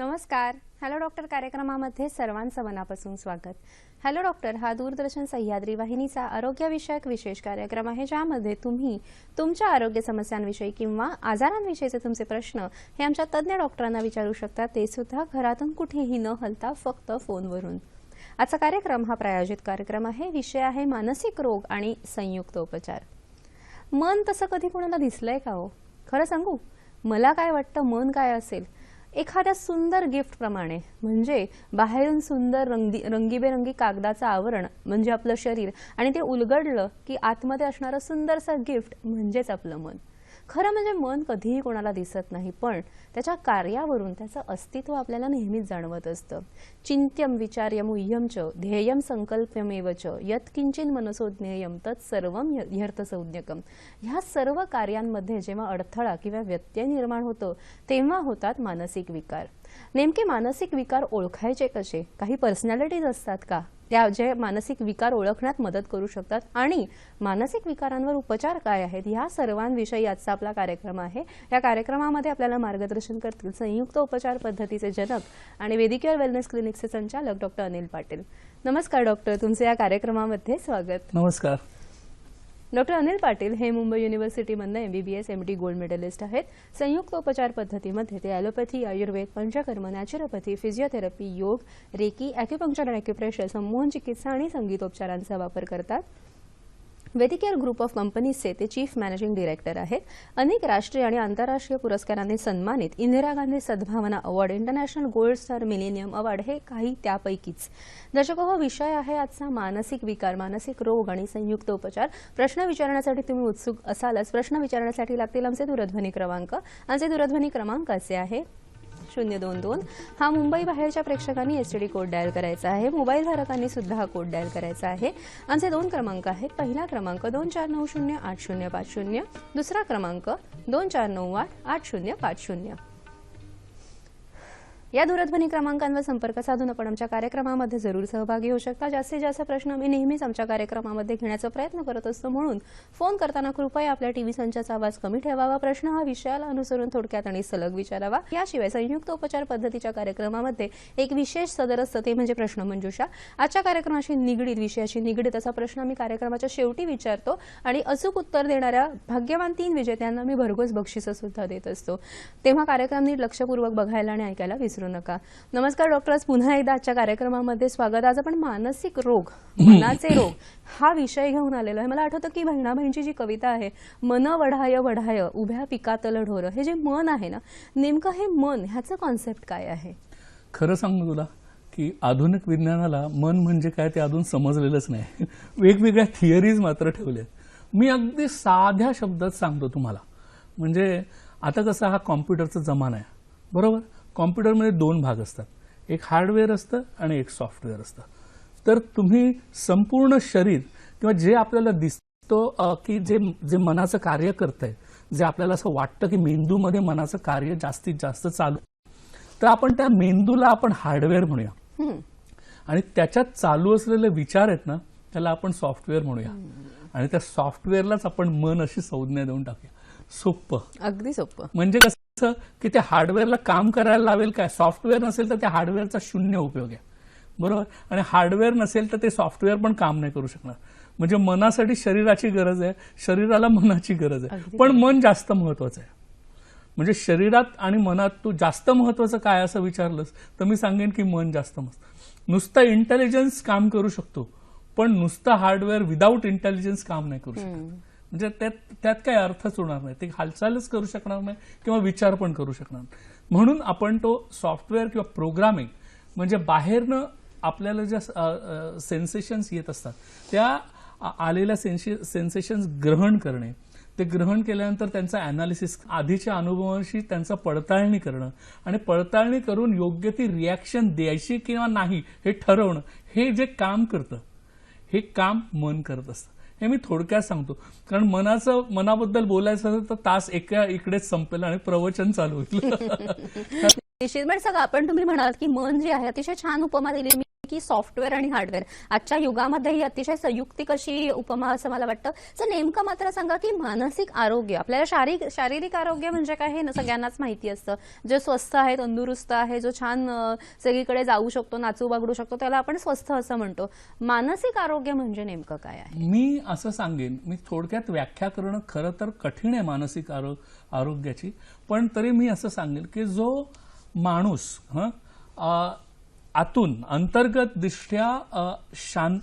नमस्कार. Hello doctor कार्यक्रमामध्ये सर्वांचं मनापासून स्वागत. हॅलो डॉक्टर हा दूरदर्शन सह्याद्री वाहिनीचा आरोग्यविषयक विशेष कार्यक्रम आहे, ज्यामध्ये तुम्ही तुमच्या आरोग्य समस्यांविषयी किंवा आजारांविषयीचे तुमचे प्रश्न हे आमच्या तज्ञ डॉक्टरांना विचारू शकता, ते सुद्धा घरातून कुठेही न हलता फक्त फोनवरून. आजचा कार्यक्रम हा प्रायोजित कार्यक्रम आहे. विषय आहे मानसिक रोग आणि संयुक्त उपचार. मन तसं कधी कोणाला दिसलंय का हो? खरं सांगू, मला काय वाटतं, मन काय असेल एखाद्या सुंदर गिफ्ट प्रमाणे. म्हणजे बाहेरून सुंदर रंगीबेरंगी कागदाचं आवरण म्हणजे आपलं शरीर, आणि ते उलगडलं की आतमध्ये असणारं सुंदरसं गिफ्ट म्हणजेच आपलं मन. खरं म्हणजे मन कधीही कोणाला दिसत नाही, पण त्याच्या कार्यावरून त्याचं अस्तित्व आपल्याला नेहमीच जाणवत असतं. चिंत्यम विचार्यम उह्यम च ध्येयम संकल्प्यमेव च यत्किंचिन मनसो ज्ञेयम तत् सर्वम ह्यर्थसंज्ञकम. ह्या सर्व कार्यांमध्ये जेव्हा अडथळा किंवा व्यत्यय निर्माण होतो, तेव्हा होतात मानसिक विकार. नेमके मानसिक विकार ओळखायचे कसे? काही पर्सनॅलिटीज असतात का त्या जे मानसिक विकार ओळखण्यात मदत करू शकतात, आणि मानसिक विकारांवर उपचार काय आहेत, ह्या सर्वांविषयी आजचा आपला कार्यक्रम आहे. या कार्यक्रमामध्ये आपल्याला मार्गदर्शन करतील संयुक्त उपचार पद्धतीचे जनक आणि वेदिकेअर वेलनेस क्लिनिकचे संचालक डॉक्टर अनिल पाटील. नमस्कार डॉक्टर, तुमचे या कार्यक्रमामध्ये स्वागत. नमस्कार. डॉक्टर अनिल पाटील हे मुंबई युनिव्हर्सिटीमधनं MBBS MD गोल्ड मेडलिस्ट आहेत. संयुक्त उपचार पद्धतीमध्ये ते allopathy, Ayurveda, panchakarma, naturopathy, physiotherapy, yoga, reiki, acupuncture आणि ॲक्युप्रेशर, संमोहन चिकित्सा आणि संगीतोपचारांचा वापर करतात. वेदिकेअर ग्रुप ऑफ कंपनीजचे ते चीफ मॅनेजिंग डायरेक्टर आहेत. अनेक राष्ट्रीय आणि आंतरराष्ट्रीय पुरस्कारांनी सन्मानित. इंदिरा गांधी सद्भावना award, international gold star millennium award हे काही त्यापैकीच. दर्शको, हा विषय आहे आजचा मानसिक विकार, मानसिक रोग आणि संयुक्त उपचार. प्रश्न विचारण्यासाठी तुम्ही उत्सुक असालच. प्रश्न विचारण्यासाठी लागतील आमचे दूरध्वनी क्रमांक. आमचे दूरध्वनी क्रमांक असे आहे 022. हा मुंबई बाहेरच्या प्रेक्षकांनी STD कोड डायल करायचा आहे. मोबाईल धारकांनी सुद्धा हा कोड डायल करायचा आहे. आमचे दोन क्रमांक आहेत. पहिला क्रमांक 24908050, दुसरा क्रमांक 24988050. या दूरध्वनी क्रमांकांवर संपर्क साधून आपण आमच्या कार्यक्रमामध्ये जरूर सहभागी होऊ शकता. जास्तीत जास्त प्रश्न आम्ही नेहमीच आमच्या कार्यक्रमामध्ये घेण्याचा प्रयत्न करत असतो, म्हणून फोन करताना कृपया आपल्या टीव्ही संचाचा आवाज कमी ठेवावा. प्रश्न हा विषयाला अनुसरून थोडक्यात आणि सलग विचारावा. याशिवाय संयुक्त उपचार पद्धतीच्या कार्यक्रमामध्ये एक विशेष सदर असतं, ते म्हणजे प्रश्न मंजुषा. आजच्या कार्यक्रमाशी निगडीत, विषयाशी निगडीत असा प्रश्न आम्ही कार्यक्रमाच्या शेवटी विचारतो, आणि अचूक उत्तर देणाऱ्या भाग्यवान 3 विजेत्यांना मी भरघोस बक्षिसं सुद्धा देत असतो. तेव्हा कार्यक्रम नीट लक्षपूर्वक बघायला आणि ऐकायला विसरू नका. नमस्कार डॉक्टर, पुन्हा एकदा आजच्या कार्यक्रमामध्ये स्वागत. आज आपण मानसिक रोग, मनाचे रोग हा विषय घेऊन आलेलो आहे. मला आठवतं की बहिणाबाईंची जी कविता आहे, मन वढाय वढाय उभ्या पिकातल ढोर, हे जे मन आहे ना, नेमकं हे मन ह्याचं कॉन्सेप्ट काय आहे? खरं सांगू तुला की आधुनिक विज्ञानाला मन म्हणजे काय ते अजून समजलेलंच नाही. वेगवेगळ्या थिअरीज मात्र ठेवल्या. मी अगदी साध्या शब्दात सांगतो तुम्हाला. म्हणजे आता कसं हा कॉम्प्युटरचा जमाना आहे, बरोबर? कॉम्प्युटरमध्ये 2 भाग असतात, एक हार्डवेअर असतं आणि एक सॉफ्टवेअर असतं. तर तुम्ही संपूर्ण शरीर किंवा जे आपल्याला दिसतो की जे मनाचं कार्य करतंय, जे आपल्याला असं वाटतं की मेंदूमध्ये मनाचं कार्य जास्तीत जास्त चालू, तर आपण त्या मेंदूला आपण हार्डवेअर म्हणूया, आणि त्याच्यात चालू असलेले विचार आहेत ना, त्याला आपण सॉफ्टवेअर म्हणूया, आणि त्या सॉफ्टवेअरलाच आपण मन अशी संज्ञा देऊन टाकूया. सोपं, अगदी सोपं. म्हणजे कसं की त्या हार्डवेअरला काम करायला लावेल काय? सॉफ्टवेअर नसेल तर त्या हार्डवेअरचा शून्य उपयोग आहे, बरोबर? आणि हार्डवेअर नसेल तर ते सॉफ्टवेअर पण काम नाही करू शकणार. म्हणजे मनासाठी शरीराची गरज आहे, शरीराला मनाची गरज आहे, पण मन जास्त महत्वाचं आहे. म्हणजे शरीरात आणि मनात तू जास्त महत्वाचं काय असं विचारलंस तर मी सांगेन की मन जास्त महत्वाचं. नुसतं इंटेलिजन्स काम करू शकतो, पण नुसतं हार्डवेअर विदाऊट इंटेलिजन्स काम नाही करू शकत. म्हणजे त्यात काही अर्थच होणार नाही, ते हालचालच करू शकणार नाही किंवा विचार पण करू शकणार नाही. म्हणून आपण तो सॉफ्टवेअर किंवा प्रोग्रामिंग, म्हणजे बाहेरनं आपल्याला ज्या सेन्सेशन्स येत असतात त्या आलेल्या सेन्सेशन्स ग्रहण करणे, ते ग्रहण केल्यानंतर त्यांचा ॲनालिसिस, आधीच्या अनुभवाशी त्यांचा पडताळणी करणं, आणि पडताळणी करून योग्य ती रिॲक्शन द्यायची किंवा नाही हे ठरवणं, हे जे काम करतं हे काम मन करत असतं. हे मी थोडक्यात सांगतो, कारण मनाबद्दल बोलायचं तर तास इकडेच संपेल आणि प्रवचन चालू होईल. निश्चित. पण सगळं आपण, तुम्ही म्हणालात की मन जे आहे, अतिशय छान उपमा दिली मी की सॉफ्टवेअर आणि हार्डवेअर आजच्या युगामध्ये ही अतिशय संयुक्तिक अशी उपमा असं मला वाटतं. तर नेमकं मात्र सांगा की मानसिक आरोग्य, आपल्याला शारीरिक आरोग्य म्हणजे काय हे सगळ्यांनाच माहिती असतं. जे स्वस्थ आहे, तंदुरुस्त आहे, जो छान सगळीकडे जाऊ शकतो, नाचू बागडू शकतो, त्याला आपण स्वस्थ असं म्हणतो. मानसिक आरोग्य म्हणजे नेमकं काय आहे? मी असं सांगेन, मी थोडक्यात व्याख्या करणं खरं तर कठीण आहे मानसिक आरोग्याची, पण तरी मी असं सांगेन की जो माणूस आतून अंतर्गत दृष्ट्या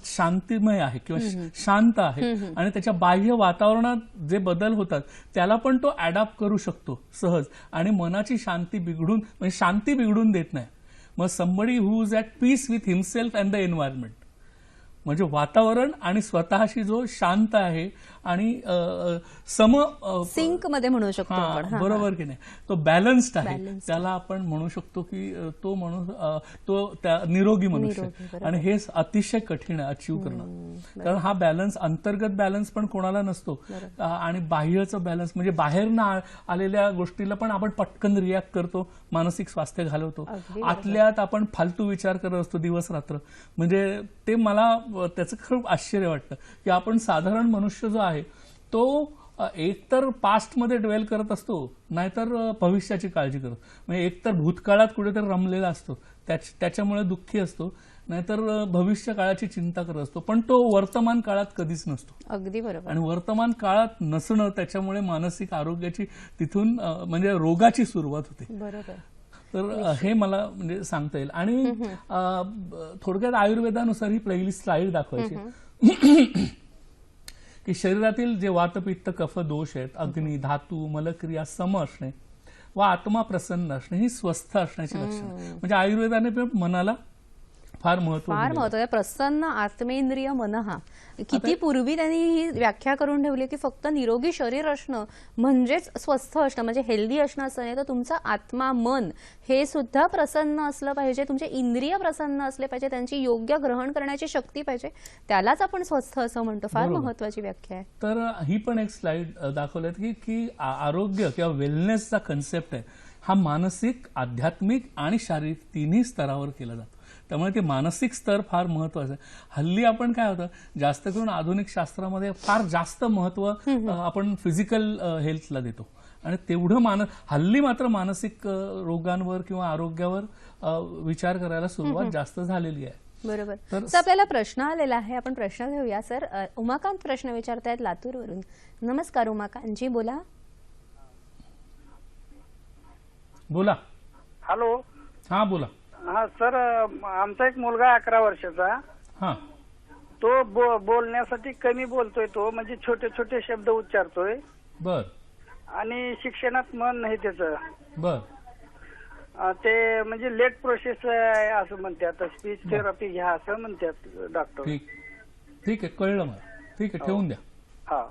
शांतिमय आहे किंवा शांत आहे आणि त्याच्या बाह्य वातावरणात जे बदल होतात त्याला पण तो अडॅप्ट करू शकतो सहज, आणि मनाची शांती बिघडून देत नाही. मग somebody who is at peace with himself and the environment, म्हणजे वातावरण आणि स्वतःशी जो शांत आहे आणि सिंक मध्ये म्हणू शकतो आपण. बरोबर की नाही, तो बॅलन्स्ड आहे, त्याला आपण म्हणू शकतो की तो त्या निरोगी मनुष्य. आणि हे अतिशय कठीण आहे अचीव करणं, कारण हा बॅलन्स, अंतर्गत बॅलन्स पण कोणाला नसतो आणि बाह्यचं बॅलन्स म्हणजे बाहेर ना आलेल्या गोष्टीला पण आपण पटकन रिॲक्ट करतो, मानसिक स्वास्थ्य घालवतो. आतल्यात आपण फालतू विचार करत असतो दिवस रात्र. म्हणजे ते मला त्याचं खूप आश्चर्य वाटतं की आपण साधारण मनुष्य जो आहे तो एकतर पास्टमध्ये ड्वेल करत असतो, नाहीतर भविष्याची काळजी करतो. म्हणजे एकतर भूतकाळात कुठेतरी रमलेला असतो, त्याच्यामुळे दुःखी असतो, नाहीतर भविष्य काळाची चिंता करत असतो, पण तो वर्तमान काळात कधीच नसतो. अगदी बरोबर. आणि वर्तमान काळात नसणं, त्याच्यामुळे मानसिक आरोग्याची तिथून म्हणजे रोगाची सुरुवात होते. बरोबर. तर हे मला म्हणजे सांगता येईल. आणि थोडक्यात आयुर्वेदानुसार ही पहिली स्लाइड दाखवायची की शरीरातील जे वातपित्त कफ दोष आहेत, अग्नी, धातू, मलक्रिया सम असणे व आत्मा प्रसन्न असणे ही स्वस्थ असण्याची लक्षणं. म्हणजे आयुर्वेदाने मनाला फार महत्व आहे. प्रसन्न आत्मेंद्रिय मनहा, किती पूर्वी त्यांनी ही व्याख्या करून ठेवली की फक्त निरोगी शरीर असणं म्हणजेच स्वस्थ असणं, म्हणजे हेल्दी असणं असं नाही, तर तुमचा आत्मा, मन हे सुद्धा प्रसन्न असलं पाहिजे, तुमचे इंद्रिय प्रसन्न असले पाहिजे, त्यांची योग्य ग्रहण करण्याची शक्ती पाहिजे, त्यालाच आपण स्वस्थ असं म्हणतो. फार महत्वाची व्याख्या आहे. तर ही पण एक स्लाइड दाखवल्यात की आरोग्य किंवा वेलनेसचा कन्सेप्ट आहे हा मानसिक, आध्यात्मिक आणि शारीरिक तिन्ही स्तरावर केला जातो. त्यामुळे ते मानसिक स्तर फार महत्वाचं आहे. हल्ली आपण काय होतं, जास्त करून आधुनिक शास्त्रामध्ये फार जास्त महत्व आपण फिजिकल हेल्थला देतो, आणि तेवढं हल्ली मात्र मानसिक रोगांवर किंवा आरोग्यावर विचार करायला सुरुवात जास्त झालेली आहे. बरोबर. तर आपल्याला प्रश्न आलेला आहे, आपण प्रश्न घेऊया. सर, उमाकांत प्रश्न विचारतायत लातूरवरून. नमस्कार उमाकांतजी, बोला. बोला. हॅलो. हा बोला. हा सर, आमचा एक मुलगा 11 वर्षाचा. हा. तो बोलण्यासाठी कमी बोलतोय, तो म्हणजे छोटे छोटे शब्द उच्चारतोय. बर. आणि शिक्षणात मन नाही त्याचं. बर. ते म्हणजे लेट प्रोसेस आहे असं म्हणतात, स्पीच थेरपी घ्या असं म्हणतात डॉक्टर. ठीक आहे, कळलं मला. ठीक आहे, ठेवून द्या. हा.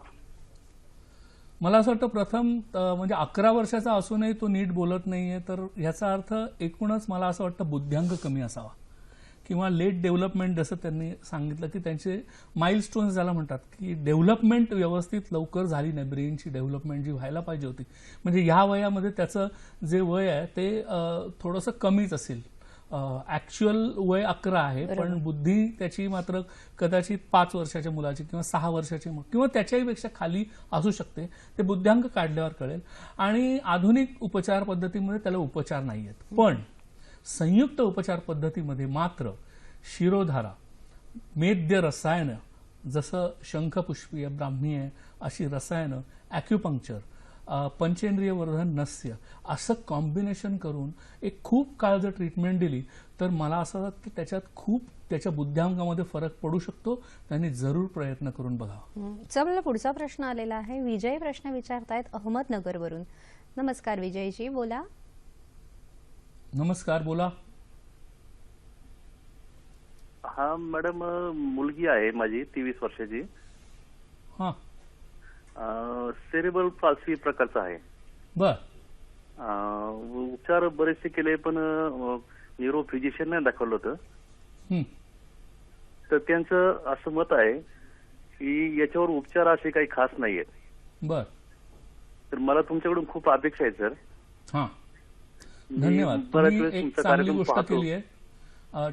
मला असं वाटतं प्रथम म्हणजे 11 वर्षाचा असूनही तो नीट बोलत नाहीये, तर ह्याचा अर्थ एकूणच मला असं वाटतं बुद्ध्यांक कमी असावा किंवा लेट डेव्हलपमेंट, जसं त्यांनी सांगितलं की त्यांचे माइलस्टोन्स ज्याला म्हणतात की डेव्हलपमेंट व्यवस्थित लवकर झाली नाही, ब्रेनची डेव्हलपमेंट जी व्हायला पाहिजे होती. म्हणजे ह्या वयामध्ये त्याचं जे वय आहे ते थोडंसं कमीच असेल. ऍक्च्युअल वय 11 आहे, पण बुद्धी त्याची मात्र कदाचित 5 वर्षाच्या मुलाची किंवा 6 वर्षाची किंवा त्याच्याही पेक्षा खाली असू शकते. ते बुद्ध्यांक काढल्यावर कळेल. आणि आधुनिक उपचार पद्धतीमध्ये त्याला उपचार नाही आहेत, पण संयुक्त उपचार पद्धतीमध्ये मात्र शिरोधारा, मेद्य रसायनं, जसं शंखपुष्पीय, ब्राह्मीय अशी रसायनं, ॲक्युपंक्चर, पंचेंद्रिय वर्धन, नस्य, असं कॉम्बिनेशन करून एक खूप काळ जर ट्रीटमेंट दिली तर मला असं वाटतं की त्याच्यात खूप त्याच्या बुद्ध्यांकामध्ये फरक पडू शकतो. त्यांनी जरूर प्रयत्न करून बघावा. चला, पुढचा प्रश्न आलेला आहे. विजय प्रश्न विचारतायत अहमदनगरवरून. नमस्कार विजयजी, बोला. नमस्कार, बोला. हा मॅडम, मुलगी आहे माझी 23 वर्षाची. हा. सेरेब्रल पाल्सी प्रकारचा आहे. बर. उपचार बरेचसे केले, पण न्यूरो फिजिशियन नाही दाखवलं होतं. तर त्यांचं असं मत आहे की याच्यावर उपचार असे काही खास नाहीयेत. बर. तर मला तुमच्याकडून खूप अपेक्षा आहे सर. हा, धन्यवाद. तुम्ही एक चांगली गोष्ट केली आहे.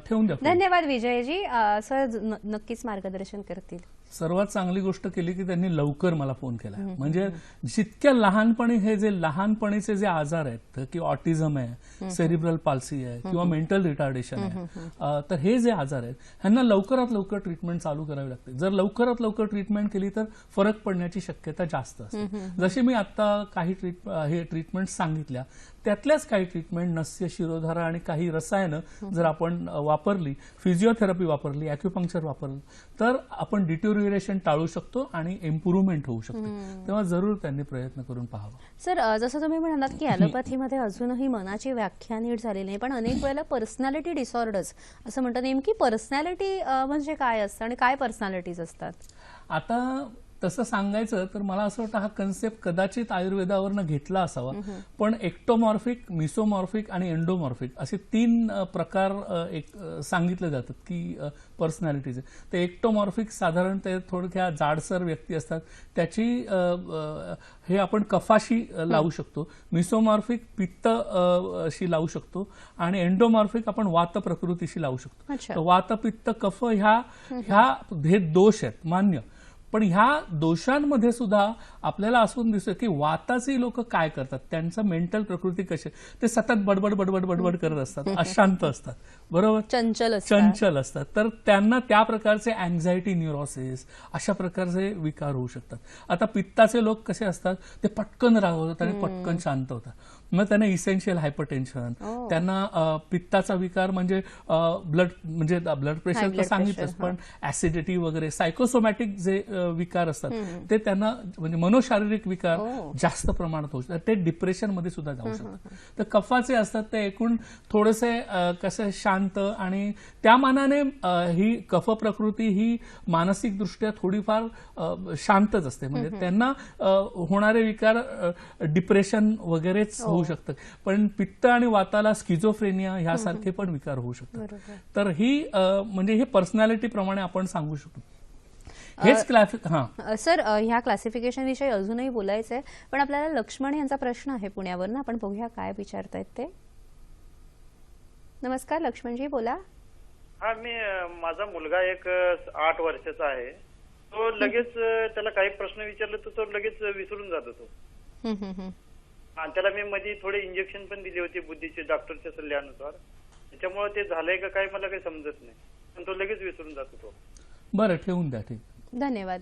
ठेवून द्या. धन्यवाद विजयजी. सर नक्कीच मार्गदर्शन करतील. सर्वात चांगली गोष्ट केली की त्यांनी लवकर मला फोन केला. म्हणजे जितक्या लहानपणी हे जे लहानपणीचे जे आजार आहेत की ऑटिझम आहे, सेरिब्रल पाल्सी आहे किंवा मेंटल रिटार्डेशन आहे, तर हे जे आजार आहेत ह्यांना लवकरात लवकर ट्रीटमेंट चालू करावी लागते. जर लवकरात लवकर ट्रीटमेंट केली तर फरक पडण्याची शक्यता जास्त असते. जशी मी आता काही ट्रीटमेंट सांगितल्या त्यातल्याच काही ट्रीटमेंट नस्य शिरोधारा आणि काही रसायनं जर आपण वापरली, फिजिओथेरपी वापरली, ॲक्युपंक्चर वापरलं तर आपण डिटोरिएशन टाळू शकतो आणि इम्प्रूव्हमेंट होऊ शकते. तेव्हा जरूर त्यांनी प्रयत्न करून पाहावा. सर जसं तुम्ही म्हणालात की ॲलोपॅथीमध्ये अजूनही मनाची व्याख्या नीट झालेली नाही, पण अनेक वेळेला पर्सनॅलिटी डिसऑर्डर्स असं म्हणतात. नेमकी पर्सनॅलिटी म्हणजे काय असतं आणि काय पर्सनॅलिटीज असतात? आता तसं सांगायचं तर मला असं वाटतं हा कन्सेप्ट कदाचित आयुर्वेदावरनं घेतला असावा, पण एक्टोमॉर्फिक, मिसोमॉर्फिक आणि एंडोमॉर्फिक असे 3 प्रकार सांगितले जातात की पर्सनॅलिटीचे. ते एक्टोमॉर्फिक साधारण ते थोडक्या जाडसर व्यक्ती असतात, त्याची हे आपण कफाशी लावू शकतो. मिसोमॉर्फिक पित्तशी लावू शकतो आणि एंडोमॉर्फिक आपण वात प्रकृतीशी लावू शकतो. तर वात, पित्त, कफ ह्या हे दोष आहेत मान्य, पण ह्या दोषांमध्ये सुद्धा आपल्याला असून दिसतं की वाताची लोक काय करतात, त्यांचं मेंटल प्रकृती कशी, ते सतत बडबड बडबड बडबड करत असतात, अशांत असतात, बरोबर, चंचल असतात. तर त्यांना त्या प्रकारचे अँझायटी, न्यूरोसिस अशा प्रकारचे विकार होऊ शकतात. आता पित्ताचे लोक कसे असतात, ते पटकन रागवतात आणि पटकन शांत होतात. मग त्यांना इसेन्शियल हायपरटेन्शन, त्यांना पित्ताचा विकार म्हणजे ब्लड प्रेशर तर सांगितलंच, पण ऍसिडिटी वगैरे सायकोसोमॅटिक जे विकार असतात ते त्यांना म्हणजे मनोशारीरिक विकार जास्त प्रमाणात होऊ शकतात. ते डिप्रेशन मध्ये सुद्धा जाऊ शकतात. तर कफाचे असतात ते एकूण थोडेसे कसे शांत, आणि त्या मानाने ही कफ प्रकृती ही मानसिक दृष्ट्या थोडीफार शांतच असते. म्हणजे त्यांना होणारे विकार डिप्रेशन वगैरेच होऊ शकतं. पण पित्त आणि वाताला स्किझोफ्रेनिया ह्यासारखे पण विकार होऊ शकतात. तर ही म्हणजे हे पर्सनॅलिटी प्रमाणे आपण सांगू शकतो. हेच सर ह्या क्लासिफिकेशन विषयी अजूनही बोलायचंय, पण आपल्याला लक्ष्मण यांचा प्रश्न आहे पुण्यावर ना, आपण बघूया काय विचारतायत ते. नमस्कार लक्ष्मणजी, बोला. हा, माझा मुलगा एक 8 वर्षाचा आहे. तो लगेच त्याला काही प्रश्न विचारले तर तो लगेच विसरून जातो तो. त्याला मी मध्ये थोडे इंजेक्शन पण दिले होते बुद्धीचे डॉक्टरच्या सल्ल्यानुसार. त्याच्यामुळे ते झालंय का काय मला काही समजत नाही, पण तो लगेच विसरून जातो तो. बरं, ठेवून द्या. ठीक, धन्यवाद.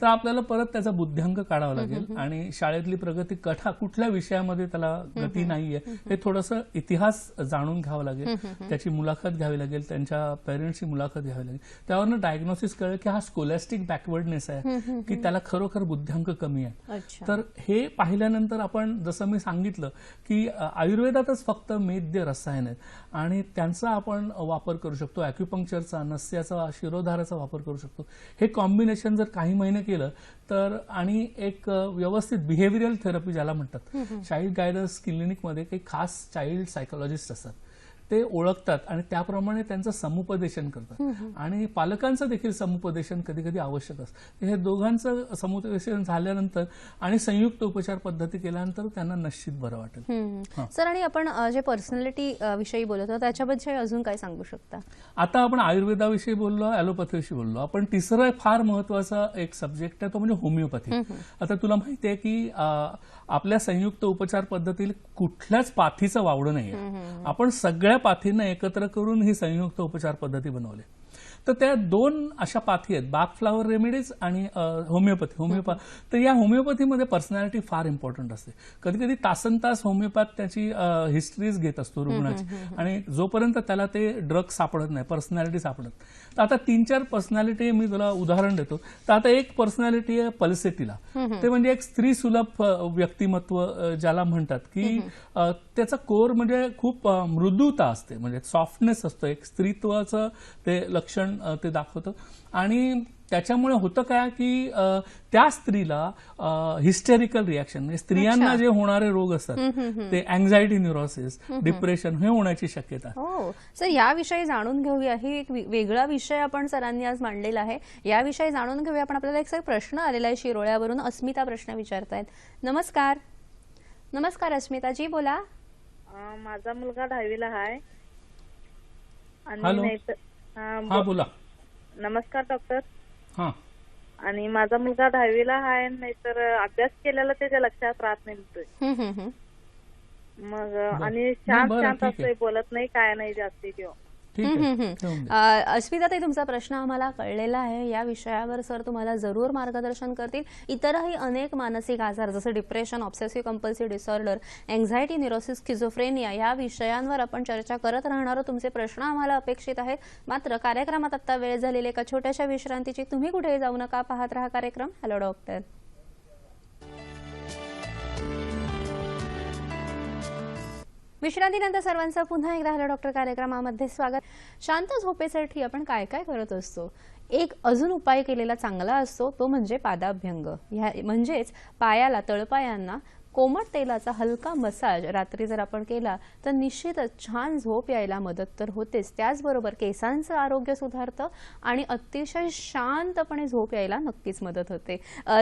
तर आपल्याला परत त्याचा बुद्ध्यांक काढावा लागेल आणि शाळेतली प्रगती कुठल्या विषयामध्ये त्याला गती नाहीये हे थोडंसं इतिहास जाणून घ्यावा लागेल, त्याची मुलाखत घ्यावी लागेल, त्यांच्या पेरेंट्सची मुलाखत घ्यावी लागेल. त्यावरनं डायग्नोसिस कळेल की हा स्कोलॅस्टिक बॅकवर्डनेस आहे की त्याला खरोखर बुद्ध्यांक कमी आहे. तर हे पाहिल्यानंतर आपण जसं मी सांगितलं की आयुर्वेदातच फक्त मेद्य रसायन आहेत आणि त्यांचा आपण वापर करू शकतो. ॲक्युपंक्चरचा, नस्याचा, शिरोधाराचा वापर करू शकतो. हे कॉम्बिनेशन जर काही महिने केलं तर, आणि एक व्यवस्थित बिहेव्हिअरल थेरपी ज्याला म्हणतात, चाइल्ड गायडन्स क्लिनिकमध्ये काही खास चाइल्ड सायकोलॉजिस्ट असतात, ते ओळखतात आणि त्याप्रमाणे त्यांचं समुपदेशन करतात. आणि पालकांचं देखील समुपदेशन कधी कधी आवश्यक असतं. हे दोघांचं समुपदेशन झाल्यानंतर आणि संयुक्त उपचार पद्धती केल्यानंतर त्यांना निश्चित बरं वाटेल. सर, आणि आपण जे पर्सनॅलिटी विषयी बोलत होतो त्याच्याबद्दल अजून काय सांगू शकता? आता आपण आयुर्वेदाविषयी बोललो, ॲलोपॅथीविषयी बोललो. आपण तिसरा फार महत्वाचा एक सब्जेक्ट आहे तो म्हणजे होमिओपॅथी. आता तुला माहिती आहे की आपल्या संयुक्त उपचार पद्धतीला कुठल्याच पाथीचं वावडं नाहीये. आपण सगळ्या पाथींना एकत्र करून ही संयुक्त उपचार पद्धती बनवली. तर त्या 2 अशा पाथी आहेत, बाग फ्लावर रेमेडीज आणि होमिओपॅथी. तर या होमिओपॅथीमध्ये पर्सनॅलिटी फार इम्पॉर्टंट असते. कधी कधी तासनतास होमिओपॅथ त्याची हिस्ट्रीज घेत असतो रुग्णाची, आणि जोपर्यंत त्याला ते ड्रग सापडत नाही, पर्सनॅलिटी सापडत. तर आता 3-4 पर्सनॅलिटी मी तुला उदाहरण देतो. तर आता एक पर्सनॅलिटी आहे पल्सेटीला. ते म्हणजे एक स्त्री सुलभ व्यक्तिमत्व ज्याला म्हणतात की त्याचा कोर म्हणजे खूप मृदुता असते, म्हणजे सॉफ्टनेस असतो, एक स्त्रीत्वाचं ते लक्षण ते दाखवतं. आणि त्याच्यामुळे होतं काय की त्या स्त्रीला हिस्टेरिकल रिॲक्शन, म्हणजे स्त्रियांना जे होणारे रोग असतात ते अँझायटी, न्यूरोसिस, डिप्रेशन हे होण्याची शक्यता. हो सर, याविषयी जाणून घेऊया. ही एक वेगळा विषय आपण सरांनी आज मांडलेला आहे. याविषयी जाणून घेऊया. पण आपल्याला एक प्रश्न आलेला आहे शिरोळ्यावरून. अस्मिता प्रश्न विचारतायत. नमस्कार. नमस्कार अस्मिताजी, बोला. माझा मुलगा 10वीला आहे. आणि हॅलो. नाहीतर हा बोला. नमस्कार डॉक्टर. हा आणि माझा मुलगा 10वीला आहे, नाहीतर अभ्यास केलेला त्याच्या लक्षात राहत नाही म्हणतोय. मग आणि शांत बरं, शांत ठीक आहे. असतोय, बोलत नाही, काय नाही जास्ती किंवा. ठीक आहे ठेवून द्या. अस्मिताताई, तुमचा प्रश्न आम्हाला कळलेला आहे. या विषयावर सर तुम्हाला जरूर मार्गदर्शन करतील. इतरही अनेक मानसिक आजार जसे depression, obsessive compulsive disorder, anxiety, neurosis, schizophrenia या विषयांवर आपण चर्चा करत राहणार. तुमचे प्रश्न आम्हाला अपेक्षित आहेत. मात्र कार्यक्रमात आता वेळ झालेली एका छोट्याशा विश्रांतीची. तुम्ही कुठेही जाऊ नका, पाहत राहा कार्यक्रम हॅलो डॉक्टर. विश्रांतीनंतर सर्वांचं पुन्हा एकदा हॅलो डॉक्टर कार्यक्रमामध्ये स्वागत. शांत झोपेसाठी आपण काय काय करत असतो? एक अजून उपाय केलेला चांगला असतो, तो म्हणजे पादाभ्यंग. म्हणजेच पायाला, तळपायांना कोमट तेलाचा हलका मसाज रात्री जर आपण केला तर निश्चितच छान झोप यायला मदत तर होतेच. त्याचबरोबर केसांचं आरोग्य सुधारतं आणि अतिशय शांतपणे झोप यायला नक्कीच मदत होते.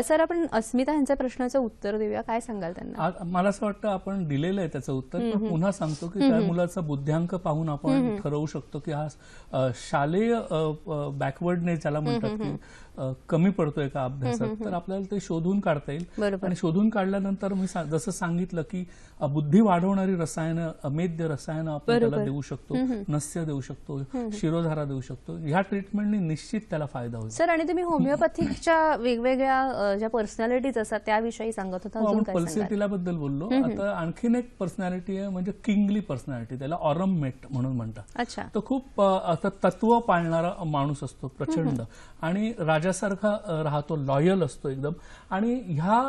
सर, आपण अस्मिता यांच्या प्रश्नाचं उत्तर देऊया. काय सांगाल त्यांना? मला असं वाटतं आपण दिलेलं आहे त्याचं उत्तर, पण पुन्हा सांगतो की त्या मुलाचा बुद्ध्यांक पाहून आपण ठरवू शकतो की हा शालेय बॅकवर्डनेस ज्याला म्हणतात की कमी पडतोय का अभ्यासात, तर आपल्याला ते शोधून काढता येईल. आणि शोधून काढल्यानंतर मी जसं सांगितलं की बुद्धी वाढवणारी रसायनं, अमेद्य रसायनं आपण त्याला देऊ शकतो, नस्य देऊ शकतो, शिरोधारा देऊ शकतो. ह्या ट्रीटमेंटने निश्चित त्याला फायदा होईल. सर, आणि तुम्ही होमिओपॅथिकच्या वेगवेगळ्या ज्या पर्सनॅलिटीज असतात त्याविषयी सांगत होता. आपण पर्सनॅलिटीला बद्दल बोललो. आता आणखीन एक पर्सनॅलिटी आहे म्हणजे किंगली पर्सनॅलिटी, त्याला ऑरम मेट म्हणून म्हणतात. अच्छा. तो खूप आता तत्व पाळणारा माणूस असतो, प्रचंड, आणि राजासारखा राहतो, लॉयल असतो एकदम. आणि ह्या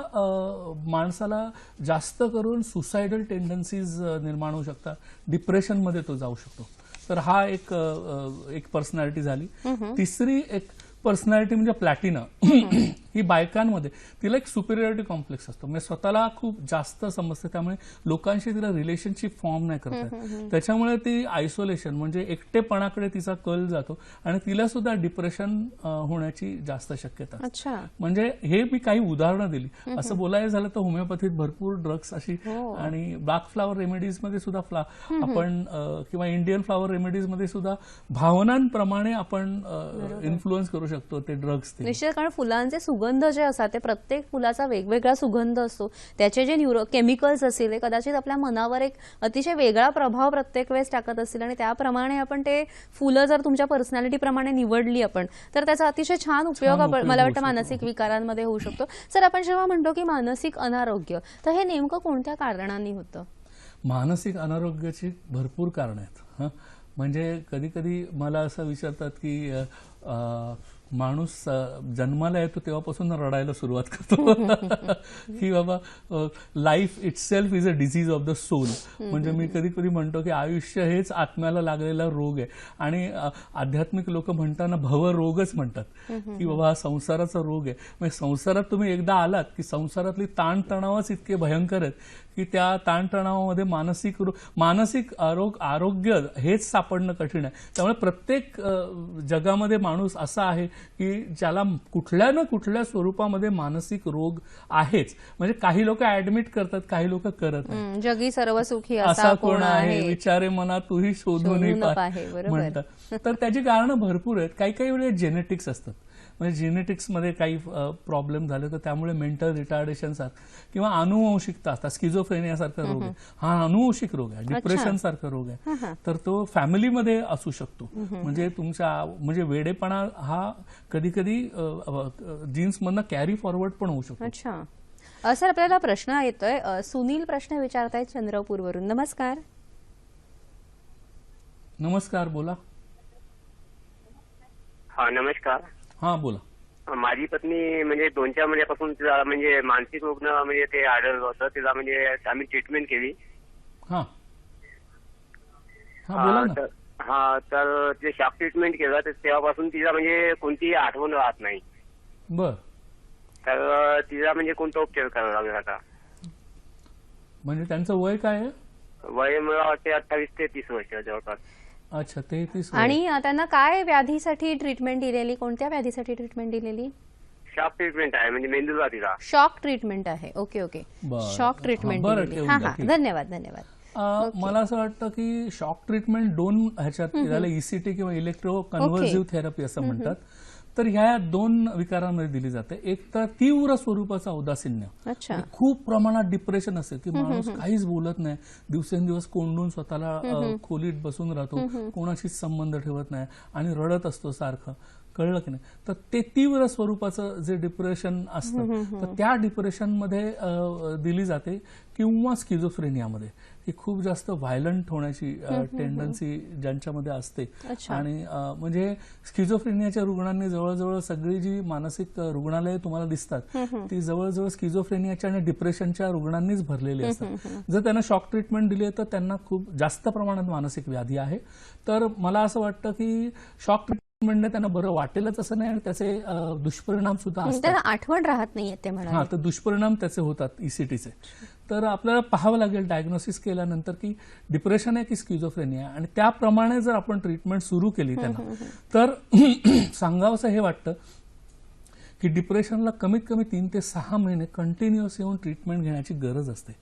माणसाला जास्त करून सुसायडल टेंडन्सीज निर्माण होऊ शकतात, डिप्रेशनमध्ये तो जाऊ शकतो. तर हा एक पर्सनॅलिटी झाली. तिसरी एक पर्सनॅलिटी म्हणजे प्लॅटिना. ही बायकांमध्ये तिला एक सुपिरियरिटी कॉम्प्लेक्स असतो, म्हणजे स्वतःला खूप जास्त समजते, त्यामुळे लोकांशी तिला रिलेशनशिप फॉर्म नाही करता येत. त्याच्यामुळे ती आयसोलेशन म्हणजे एकटेपणाकडे तिचा कल जातो आणि तिला सुद्धा डिप्रेशन होण्याची जास्त शक्यता असते. म्हणजे हे मी काही उदाहरणं दिली. असं बोलायचं झालं तर होमिओपॅथीत भरपूर ड्रग्स अशी, आणि ब्लॅक फ्लावर रेमेडीज मध्ये सुद्धा आपण किंवा इंडियन फ्लावर रेमेडीज मध्ये सुद्धा भावनांप्रमाणे आपण इन्फ्लुअन्स करू शकतो ते ड्रग्स. निश्चित, कारण फुलांचे सुगंध जे असतात ते प्रत्येक फुलाचा वेगवेगळा सुगंध असतो. त्याचे जे न्यूरो केमिकल्स असतील ते कदाचित आपल्या मनावर एक अतिशय वेगळा प्रभाव प्रत्येक वेळेस टाकत असतील, आणि त्याप्रमाणे आपण ते फुलं जर तुमच्या पर्सनॅलिटी प्रमाणे निवडली आपण तर त्याचा अतिशय छान उपयोग मला वाटतं मानसिक विकारांमध्ये होऊ शकतो. सर, आपण जेव्हा म्हणतो की मानसिक अनारोग्य, तर हे नेमकं कोणत्या कारणांनी होतं? मानसिक अनारोग्याची भरपूर कारणं आहेत. म्हणजे कधी कधी मला असं विचारतात की माणूस जन्माला येतो तेव्हापासून रडायला सुरुवात करतो की बाबा life itself is a disease of the soul. म्हणजे मी कधी कधी म्हणतो की आयुष्य हेच आत्म्याला लागलेला रोग आहे, आणि आध्यात्मिक लोक म्हणताना भवरोगच म्हणतात की बाबा हा संसाराचा रोग आहे. म्हणजे संसारात तुम्ही एकदा आलात की संसारातली ताणतणावच इतके भयंकर आहेत की त्या ताणतणावामध्ये मानसिक आरोग्य हेच सापडणं कठीण आहे. त्यामुळे प्रत्येक जगामध्ये माणूस असा आहे की ज्याला कुठल्या ना कुठल्या स्वरूपामध्ये मानसिक रोग आहेच. म्हणजे काही लोक ऍडमिट करतात, काही लोक करत नाही. जगी सर्व सुखी असा कोण आहे, विचारे मना तूही शोधून पाहे म्हणतात. तर त्याची कारणं भरपूर आहेत. काही काही वेळेस जेनेटिक्स असतात, म्हणजे जेनेटिक्समध्ये काही प्रॉब्लेम झाले तर त्यामुळे मेंटल रिटार्डेशन किंवा अनुवंशिकता असतात. स्किझोफ्रेनियासारखा रोग आहे, हा अनुवंशिक रोग आहे. डिप्रेशन सारखा रोग आहे, तर तो फॅमिलीमध्ये असू शकतो. म्हणजे म्हणजे वेडेपणा हा कधी कधी जीन्समधनं कॅरी फॉरवर्ड पण होऊ शकतो. अच्छा. सर, आपल्याला प्रश्न येतोय. सुनील प्रश्न विचारतायत चंद्रपूरवरून. नमस्कार. नमस्कार, बोला. हा, नमस्कार. हा, बोला. माझी पत्नी म्हणजे 2-4 महिन्यापासून तिला म्हणजे मानसिक रुग्ण म्हणजे ते आढळलं होतं. तिला म्हणजे आम्ही ट्रीटमेंट केली. हा, बोला ना. तर ते शॉक ट्रीटमेंट केलं, तर तेव्हापासून तिला म्हणजे कोणतीही आठवण राहत नाही. बर. तर तिला म्हणजे कोणता उपचार करावा लागेल आता? म्हणजे त्यांचं वय काय आहे? वय मला वाटते 28 ते 30 वर्ष जवळपास. अच्छा, 33. आणि त्यांना काय व्याधीसाठी ट्रीटमेंट दिलेली? कोणत्या व्याधीसाठी ट्रीटमेंट दिलेली? शॉक ट्रीटमेंट आहे, म्हणजे मेंदूला तिला शॉक ट्रीटमेंट आहे. ओके. Shock treatment. धन्यवाद. मला असं वाटतं की शॉक ट्रीटमेंट दोन ह्याच्यात याला ECT किंवा इलेक्ट्रो कन्व्हर्सिव्ह थेरपी असं म्हणतात. तर ह्या दोन विकारांमध्ये दिली जाते. एक तर तीव्र स्वरूपाचा औदासिन्य, अच्छा. खूप प्रमाणात डिप्रेशन असेल की माणूस काहीच बोलत नाही, दिवसेंदिवस कोंडून स्वतःला खोलीत बसून राहतो, कोणाशीच संबंध ठेवत नाही आणि रडत असतो सारखं, कळलं की नाही. तर ते तीव्र स्वरूपाचं जे डिप्रेशन असतं तर त्या डिप्रेशनमध्ये दिली जाते. किंवा स्किझोफ्रेनियामध्ये ही खूप जास्त व्हायलंट होण्याची टेंडन्सी ज्यांच्यामध्ये असते. आणि म्हणजे स्किझोफ्रेनियाच्या रुग्णांनी जवळजवळ सगळी जी मानसिक रुग्णालये तुम्हाला दिसतात ती जवळजवळ स्किझोफ्रेनियाच्या आणि डिप्रेशनच्या रुग्णांनीच भरलेली असतात. जर त्यांना शॉक ट्रीटमेंट दिली तर त्यांना खूप जास्त प्रमाणात मानसिक व्याधी आहे. तर मला असं वाटतं की शॉक ट्रीटमेंटने त्यांना बरं वाटेलच असं नाही आणि त्याचे दुष्परिणाम सुद्धा असतात. त्यांना आठवण राहत नाहीये ते म्हणाले. तर दुष्परिणाम त्याचे होतात ECTचे. तर आपल्याला पाहावं लागेल डायग्नोसिस केल्यानंतर की डिप्रेशन आहे की स्किझोफ्रेनिया, आणि त्याप्रमाणे जर आपण ट्रीटमेंट सुरू केली त्यांना तर सांगावंसं हे वाटतं की डिप्रेशनला कमीत कमी 3 ते 6 महिने कंटिन्युअस येऊन ट्रीटमेंट घेण्याची गरज असते.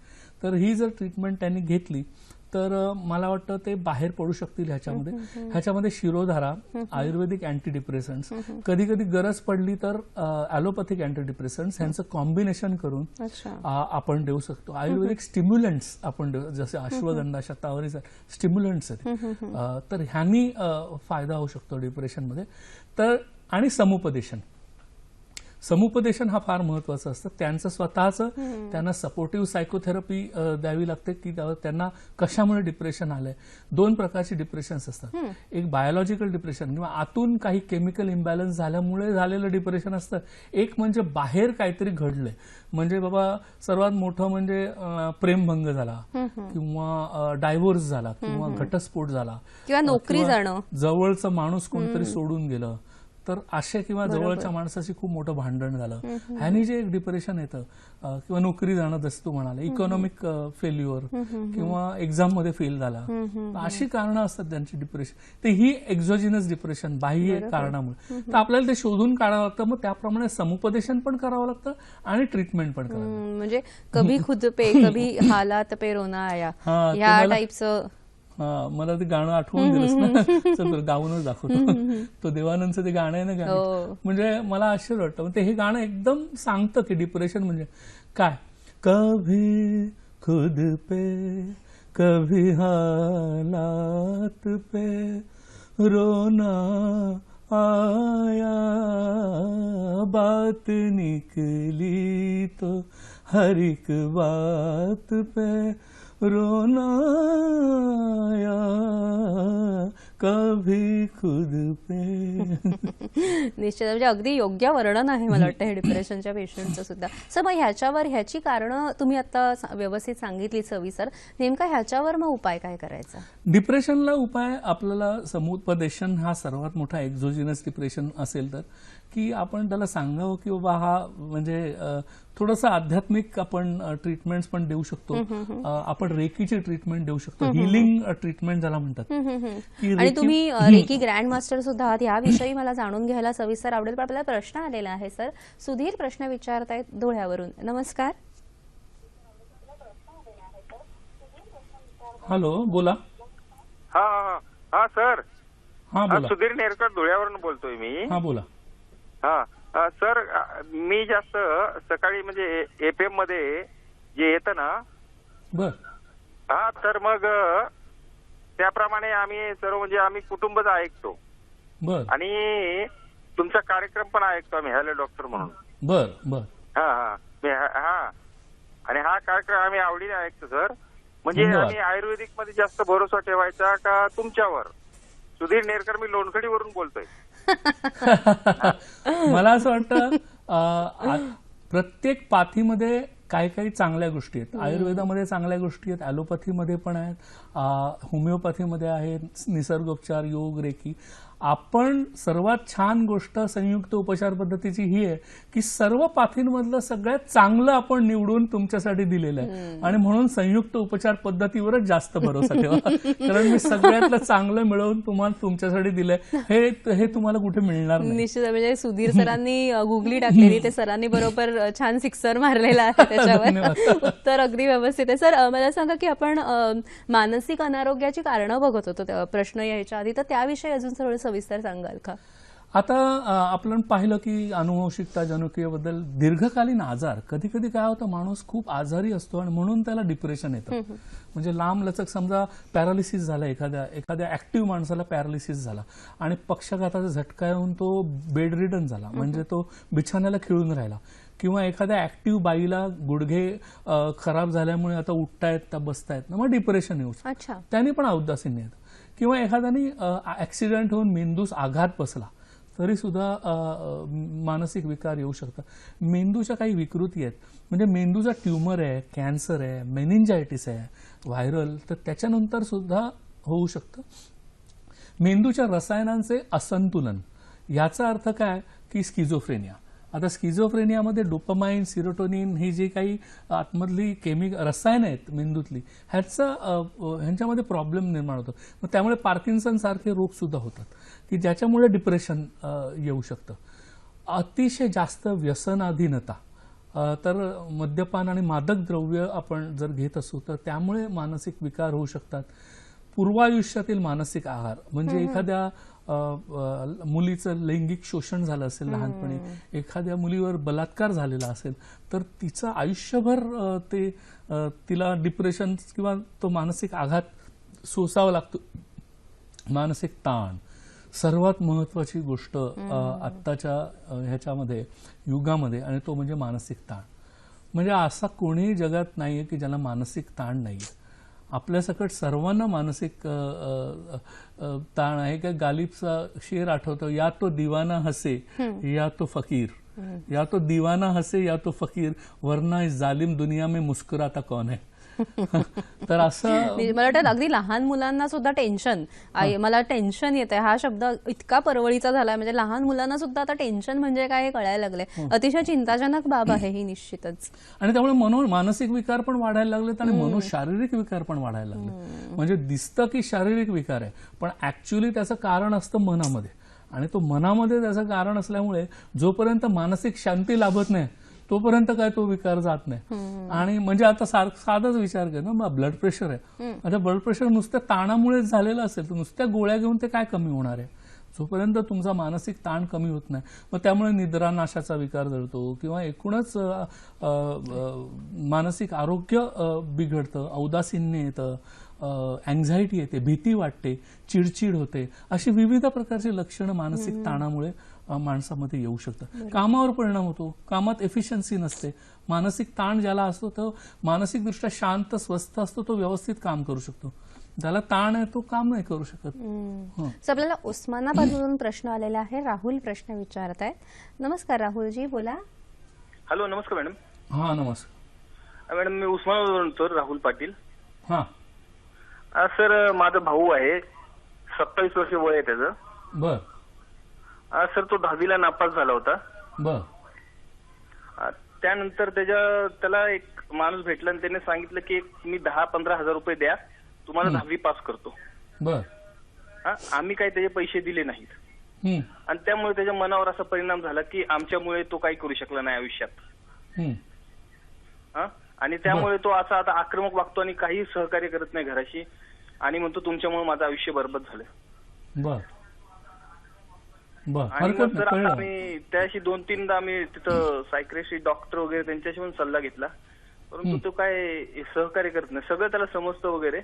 तर ही जर ट्रीटमेंट त्यांनी घेतली तर मला वाटतं ते बाहेर पडू शकतील ह्याच्यामध्ये. ह्याच्यामध्ये शिरोधारा, आयुर्वेदिक अँटीडिप्रेसंट्स, कधी कधी गरज पडली तर ॲलोपॅथिक अँटीडिप्रेसंट्स ह्यांचं कॉम्बिनेशन करून आपण देऊ शकतो. आयुर्वेदिक स्टिम्युलंट्स आपण देऊ, जसे अश्वगंधा, शतावरी स्टिम्युलंट्स आहेत. तर ह्यांनी फायदा होऊ शकतो डिप्रेशनमध्ये. तर आणि समुपदेशन हा फार महत्वाचा असतं. त्यांचं स्वतःचं त्यांना सपोर्टिव्ह सायकोथेरपी द्यावी लागते की त्यांना कशामुळे डिप्रेशन आलंय. 2 प्रकारची डिप्रेशन्स असतात. एक बायोलॉजिकल डिप्रेशन किंवा आतून काही केमिकल इम्बॅलन्स झाल्यामुळे झालेलं डिप्रेशन असतं. एक म्हणजे बाहेर काहीतरी घडलंय, म्हणजे बाबा सर्वात मोठं म्हणजे प्रेमभंग झाला किंवा डायव्होर्स झाला किंवा घटस्फोट झाला किंवा नोकरी जाणं, जवळचं माणूस कोणतरी सोडून गेलं, तर अशा किंवा जवळच्या माणसाशी खूप मोठं भांडण झालं, ह्यानी जे एक डिप्रेशन येतं, किंवा नोकरी जाणं जसं तू म्हणाला, इकॉनॉमिक फेल्युअर किंवा एक्झाम मध्ये फेल झाला, अशी कारणं असतात त्यांची डिप्रेशन. तर ही एक्झोजिनस डिप्रेशन बाह्य कारणामुळे. तर आपल्याला ते शोधून काढावं लागतं. मग त्याप्रमाणे समुपदेशन पण करावं लागतं आणि ट्रीटमेंट पण करावं लागतं. म्हणजे कभी खुद पे कभी हालात पे रोना आया, ह्या टाईपचं. मला ते गाणं आठवून दिलंस ना, चल गाऊनच दाखवतो. तो देवानंदचं ते गाणं आहे ना, गाणं म्हणजे मला आश्चर्य वाटतं. ते हे गाणं एकदम सांगतं की डिप्रेशन म्हणजे काय. कभी खुद पे कभी हालात पे रोना आया, बात निकली तो हर एक बात पे रोना आया, कभी खुद पे. निश्चित, म्हणजे अगदी योग्य वर्णन आहे मला वाटतं हे डिप्रेशनच्या पेशंटचं सुद्धा. सर मग ह्याच्यावर ह्याची कारणं तुम्ही आता व्यवस्थित सांगितली सविस्तर. नेमका ह्याच्यावर मग उपाय काय करायचा? डिप्रेशनला उपाय आपल्याला समुपदेशन हा सर्वात मोठा एक्झोजिनस डिप्रेशन असेल तर, की आपण त्याला सांगावं की बाबा हा म्हणजे थोडंसं आध्यात्मिक आपण ट्रीटमेंट्स पण देऊ शकतो. आपण रेकीची ट्रीटमेंट देऊ शकतो, हिलिंग ट्रीटमेंट ज्याला म्हणतात. आणि तुम्ही रेकी ग्रँड मास्टर सुद्धा आहात, याविषयी मला जाणून घ्यायला सविस्तर आवडेल. पण आपल्याला प्रश्न आलेला आहे सर. सुधीर प्रश्न विचारतायत धुळ्यावरून. नमस्कार. हॅलो, बोला. हा सर. हा बोला. सुधीर नेरकर धुळ्यावरून बोलतोय मी. हा बोला. हा सर, मी जास्त सकाळी म्हणजे FM मध्ये जे येतं ना, बर, हा, तर मग त्याप्रमाणे आम्ही सर्व म्हणजे आम्ही कुटुंबच ऐकतो. बर. आणि तुमचा कार्यक्रम पण ऐकतो आम्ही, हॅलो डॉक्टर म्हणून. बर बर. हा. आणि हा कार्यक्रम आम्ही आवडीने ऐकतो सर. म्हणजे आम्ही आयुर्वेदिक मध्ये जास्त भरोसा ठेवायचा का तुमच्यावर? सुधीर नेरकर, मी लोणखडीवरून बोलतोय. मला असं वाटतं प्रत्येक पाथीमध्ये काही काही चांगल्या गोष्टी आहेत. आयुर्वेदामध्ये चांगल्या गोष्टी आहेत, ॲलोपॅथीमध्ये पण आहेत, होमिओपॅथीमध्ये आहेत, निसर्गोपचार, योग, रेकी. आपण सर्वात छान गोष्ट संयुक्त उपचार पद्धतीची ही आहे की सर्व पाथींमधलं सगळ्यात चांगलं आपण निवडून तुमच्यासाठी दिलेलं आहे आणि म्हणून संयुक्त उपचार पद्धतीवरच जास्त भरोसा ठेवा. कारण मी सगळ्यातलं चांगलं मिळवून तुम्हाला तुमच्यासाठी दिलंय हे तुम्हाला कुठे मिळणार नाही. निश्चित. म्हणजे सुधीर सरांनी गुगली टाकलेली, ते सरांनी बरोबर छान सिक्सर मारलेला आहे त्याच्यावर. उत्तर अगदी व्यवस्थित आहे. सर, मला सांगा की आपण मानसिक अनारोग्याची कारणं बघत होतो प्रश्न यायच्या आधी, तर त्याविषयी अजून थोडं सविस्तर सांगाल का? आता आपण पाहिलं की अनुवंशिकता जनुकीयबद्दल दीर्घकालीन आजार, कधी कधी काय होतं, माणूस खूप आजारी असतो आणि म्हणून त्याला डिप्रेशन येतं. म्हणजे लांब लचक, समजा पॅरालिसिस झाला, एखाद्या ऍक्टिव्ह माणसाला पॅरालिसिस झाला आणि पक्षाघाताचा झटका येऊन तो बेड रिडन झाला, म्हणजे तो बिछाण्याला खिळून राहिला, किंवा एखाद्या ऍक्टिव्ह बाईला गुडघे खराब झाल्यामुळे आता उठतायत बसतायत ना, मग डिप्रेशन येऊ शकतं. त्याने पण औदासीन्य येतं. किंवा एखाद्याने ऍक्सिडेंट होऊन मेंदूस आघात बसला तरी सुद्धा मानसिक विकार येऊ शकतात. मेंदूच्या काही विकृती आहेत, म्हणजे मेंदूचा ट्यूमर आहे, कॅन्सर आहे, मेनिंजायटिस आहे, व्हायरल, तर त्याच्यानंतर सुद्धा होऊ शकतं. मेंदूच्या रसायनांचे असंतुलन, याचा अर्थ काय की स्किझोफ्रेनिया. आता स्किझोफ्रेनियामध्ये डोपामाइन, सिरोटोनिन ही जी काही आतमधली रसायन आहेत मेंदूतली, ह्यांच्यामध्ये प्रॉब्लेम निर्माण होतो. मग त्यामुळे पार्किन्सन सारखे रोग सुद्धा होतात की ज्याच्यामुळे डिप्रेशन येऊ शकतं. अतिशय जास्त व्यसनाधीनता, तर मद्यपान आणि मादक द्रव्य आपण जर घेत असू तर त्यामुळे मानसिक विकार होऊ शकतात. पूर्वायुष्यातील मानसिक आहार, म्हणजे एखाद्या मुलीचं लैंगिक शोषण झालं असेल लहानपणी, एखाद्या मुलीवर बलात्कार झालेला असेल, तर तिचं आयुष्यभर तिला डिप्रेशन किंवा तो मानसिक आघात सोसावा लागतो. मानसिक ताण, सर्वात महत्वाची गोष्ट आत्ताच्या ह्याच्यामध्ये युगामध्ये, आणि तो म्हणजे मानसिक ताण. म्हणजे असा कोणीही जगात नाहीये की ज्याला मानसिक ताण नाहीये. आपल्यासकट सर्वांना मानसिक ताण आहे. का गालिबचा शेर आठवतो, या तो दिवाना हसे या तो फकीर, या तो दिवाना हसे या तो फकीर, वरना इस जालिम दुनिया में मुस्कुराता कौन है. तर असं मला वाटतं अगदी लहान मुलांना सुद्धा टेन्शन, मला टेन्शन येत आहे हा शब्द इतका परवळीचा झालाय. म्हणजे लहान मुलांना सुद्धा आता टेन्शन म्हणजे काय हे कळायला लागलंय. अतिशय चिंताजनक बाब आहे ही निश्चितच. आणि त्यामुळे मानसिक विकार पण वाढायला लागलेत आणि शारीरिक विकार पण वाढायला लागले. म्हणजे दिसतं की शारीरिक विकार आहे, पण ऍक्च्युअली त्याचं कारण असतं मनामध्ये, आणि तो मनामध्ये त्याचं कारण असल्यामुळे जोपर्यंत मानसिक शांती लाभत नाही तोपर्यंत काय तो विकार जात नाही. आणि म्हणजे आता साधाच विचार कर ना, ब्लड प्रेशर आहे, आता ब्लड प्रेशर नुसत्या ताणामुळेच झालेलं असेल तर नुसत्या गोळ्या घेऊन ते काय कमी होणार आहे. जोपर्यंत तुमचा मानसिक ताण कमी होत नाही, मग त्यामुळे निद्रानाशाचा विकार जळतो किंवा एकूणच मानसिक आरोग्य बिघडतं, औदासीन्य येतं, अँझायटी येते, भीती वाटते, चिडचिड होते. अशी विविध प्रकारची लक्षणं मानसिक ताणामुळे माणसामध्ये येऊ शकतात. कामावर परिणाम होतो, कामात एफिशियन्सी नसते. मानसिक ताण ज्याला असतो तो मानसिकदृष्ट्या शांत स्वस्थ असतो, तो व्यवस्थित काम करू शकतो. ज्याला ताण आहे तो काम नाही करू शकत. आपल्याला उस्मानाबादवरून प्रश्न आलेला आहे. राहुल प्रश्न विचारत आहेत. नमस्कार राहुलजी, बोला. हॅलो, नमस्कार मॅडम. हा नमस्कार मॅडम, मी उस्मानाबादवरून सर राहुल पाटील. हा सर, माझा भाऊ आहे, 27 वर्ष वय आहे त्याचं. बर सर, तो 10वीला नापास झाला होता. बर त्यानंतर त्याला एक माणूस भेटला आणि त्याने सांगितलं की मी 10-15 हजार रुपये द्या, तुम्हाला 10वी पास करतो. बर आम्ही काही त्याचे पैसे दिले नाहीत, आणि त्यामुळे त्याच्या मनावर असा परिणाम झाला की आमच्यामुळे तो काही करू शकला नाही आयुष्यात. आणि त्यामुळे तो असा आता आक्रमक वागतो आणि काही सहकार्य करत नाही घराशी, आणि म्हणतो तुमच्यामुळे माझं आयुष्य बरबाद झालं. बर आणि मग तर आम्ही त्याशी 2-3दा आम्ही तिथं सायक्रेट्रिस्ट डॉक्टर वगैरे त्यांच्याशी पण सल्ला घेतला, परंतु तो काय सहकार्य करत नाही. सगळं त्याला समजतं वगैरे,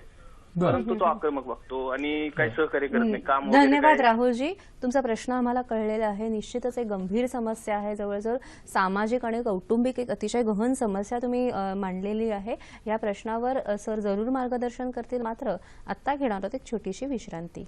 परंतु तो आक्रमक वागतो आणि काही सहकार्य करत नाही. काम. धन्यवाद राहुलजी, तुमचा प्रश्न आम्हाला कळलेला आहे. निश्चितच एक गंभीर समस्या आहे, जवळजवळ सामाजिक आणि कौटुंबिक एक अतिशय गहन समस्या तुम्ही मांडलेली आहे. या प्रश्नावर सर जरूर मार्गदर्शन करतील. मात्र आत्ता घेणार आहोत एक छोटीशी विश्रांती.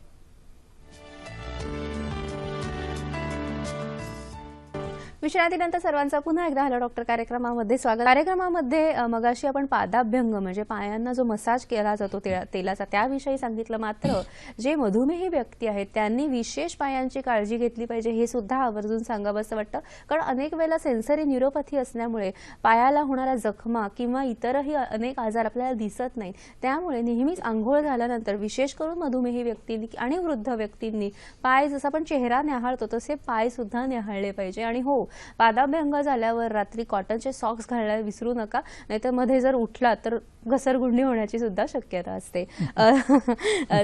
विश्रांतीनंतर सर्वांचं पुन्हा एकदा हॅलो डॉक्टर कार्यक्रमामध्ये स्वागत. कार्यक्रमामध्ये मगाशी आपण पादाभ्यंग म्हणजे पायांना जो मसाज केला जातो तेलाचा त्याविषयी सांगितलं. मात्र जे मधुमेही व्यक्ती आहेत त्यांनी विशेष पायांची काळजी घेतली पाहिजे हे सुद्धा आवर्जून सांगावंसं वाटतं. कारण अनेक वेळेला सेन्सरी न्यूरोपॅथी असल्यामुळे पायाला होणाऱ्या जखमा किंवा इतरही अनेक आजार आपल्याला दिसत नाहीत. त्यामुळे नेहमीच आंघोळ झाल्यानंतर विशेष करून मधुमेही व्यक्तींनी आणि वृद्ध व्यक्तींनी पाय जसं आपण चेहरा न्याहाळतो तसे पाय सुद्धा न्याहाळले पाहिजे. आणि हो, पादाभ्यंग झाल्यावर रात्री कॉटनचे सॉक्स घालायला विसरू नका, नाहीतर मध्ये जर उठला तर घसरगुंडी होण्याची सुद्धा शक्यता असते.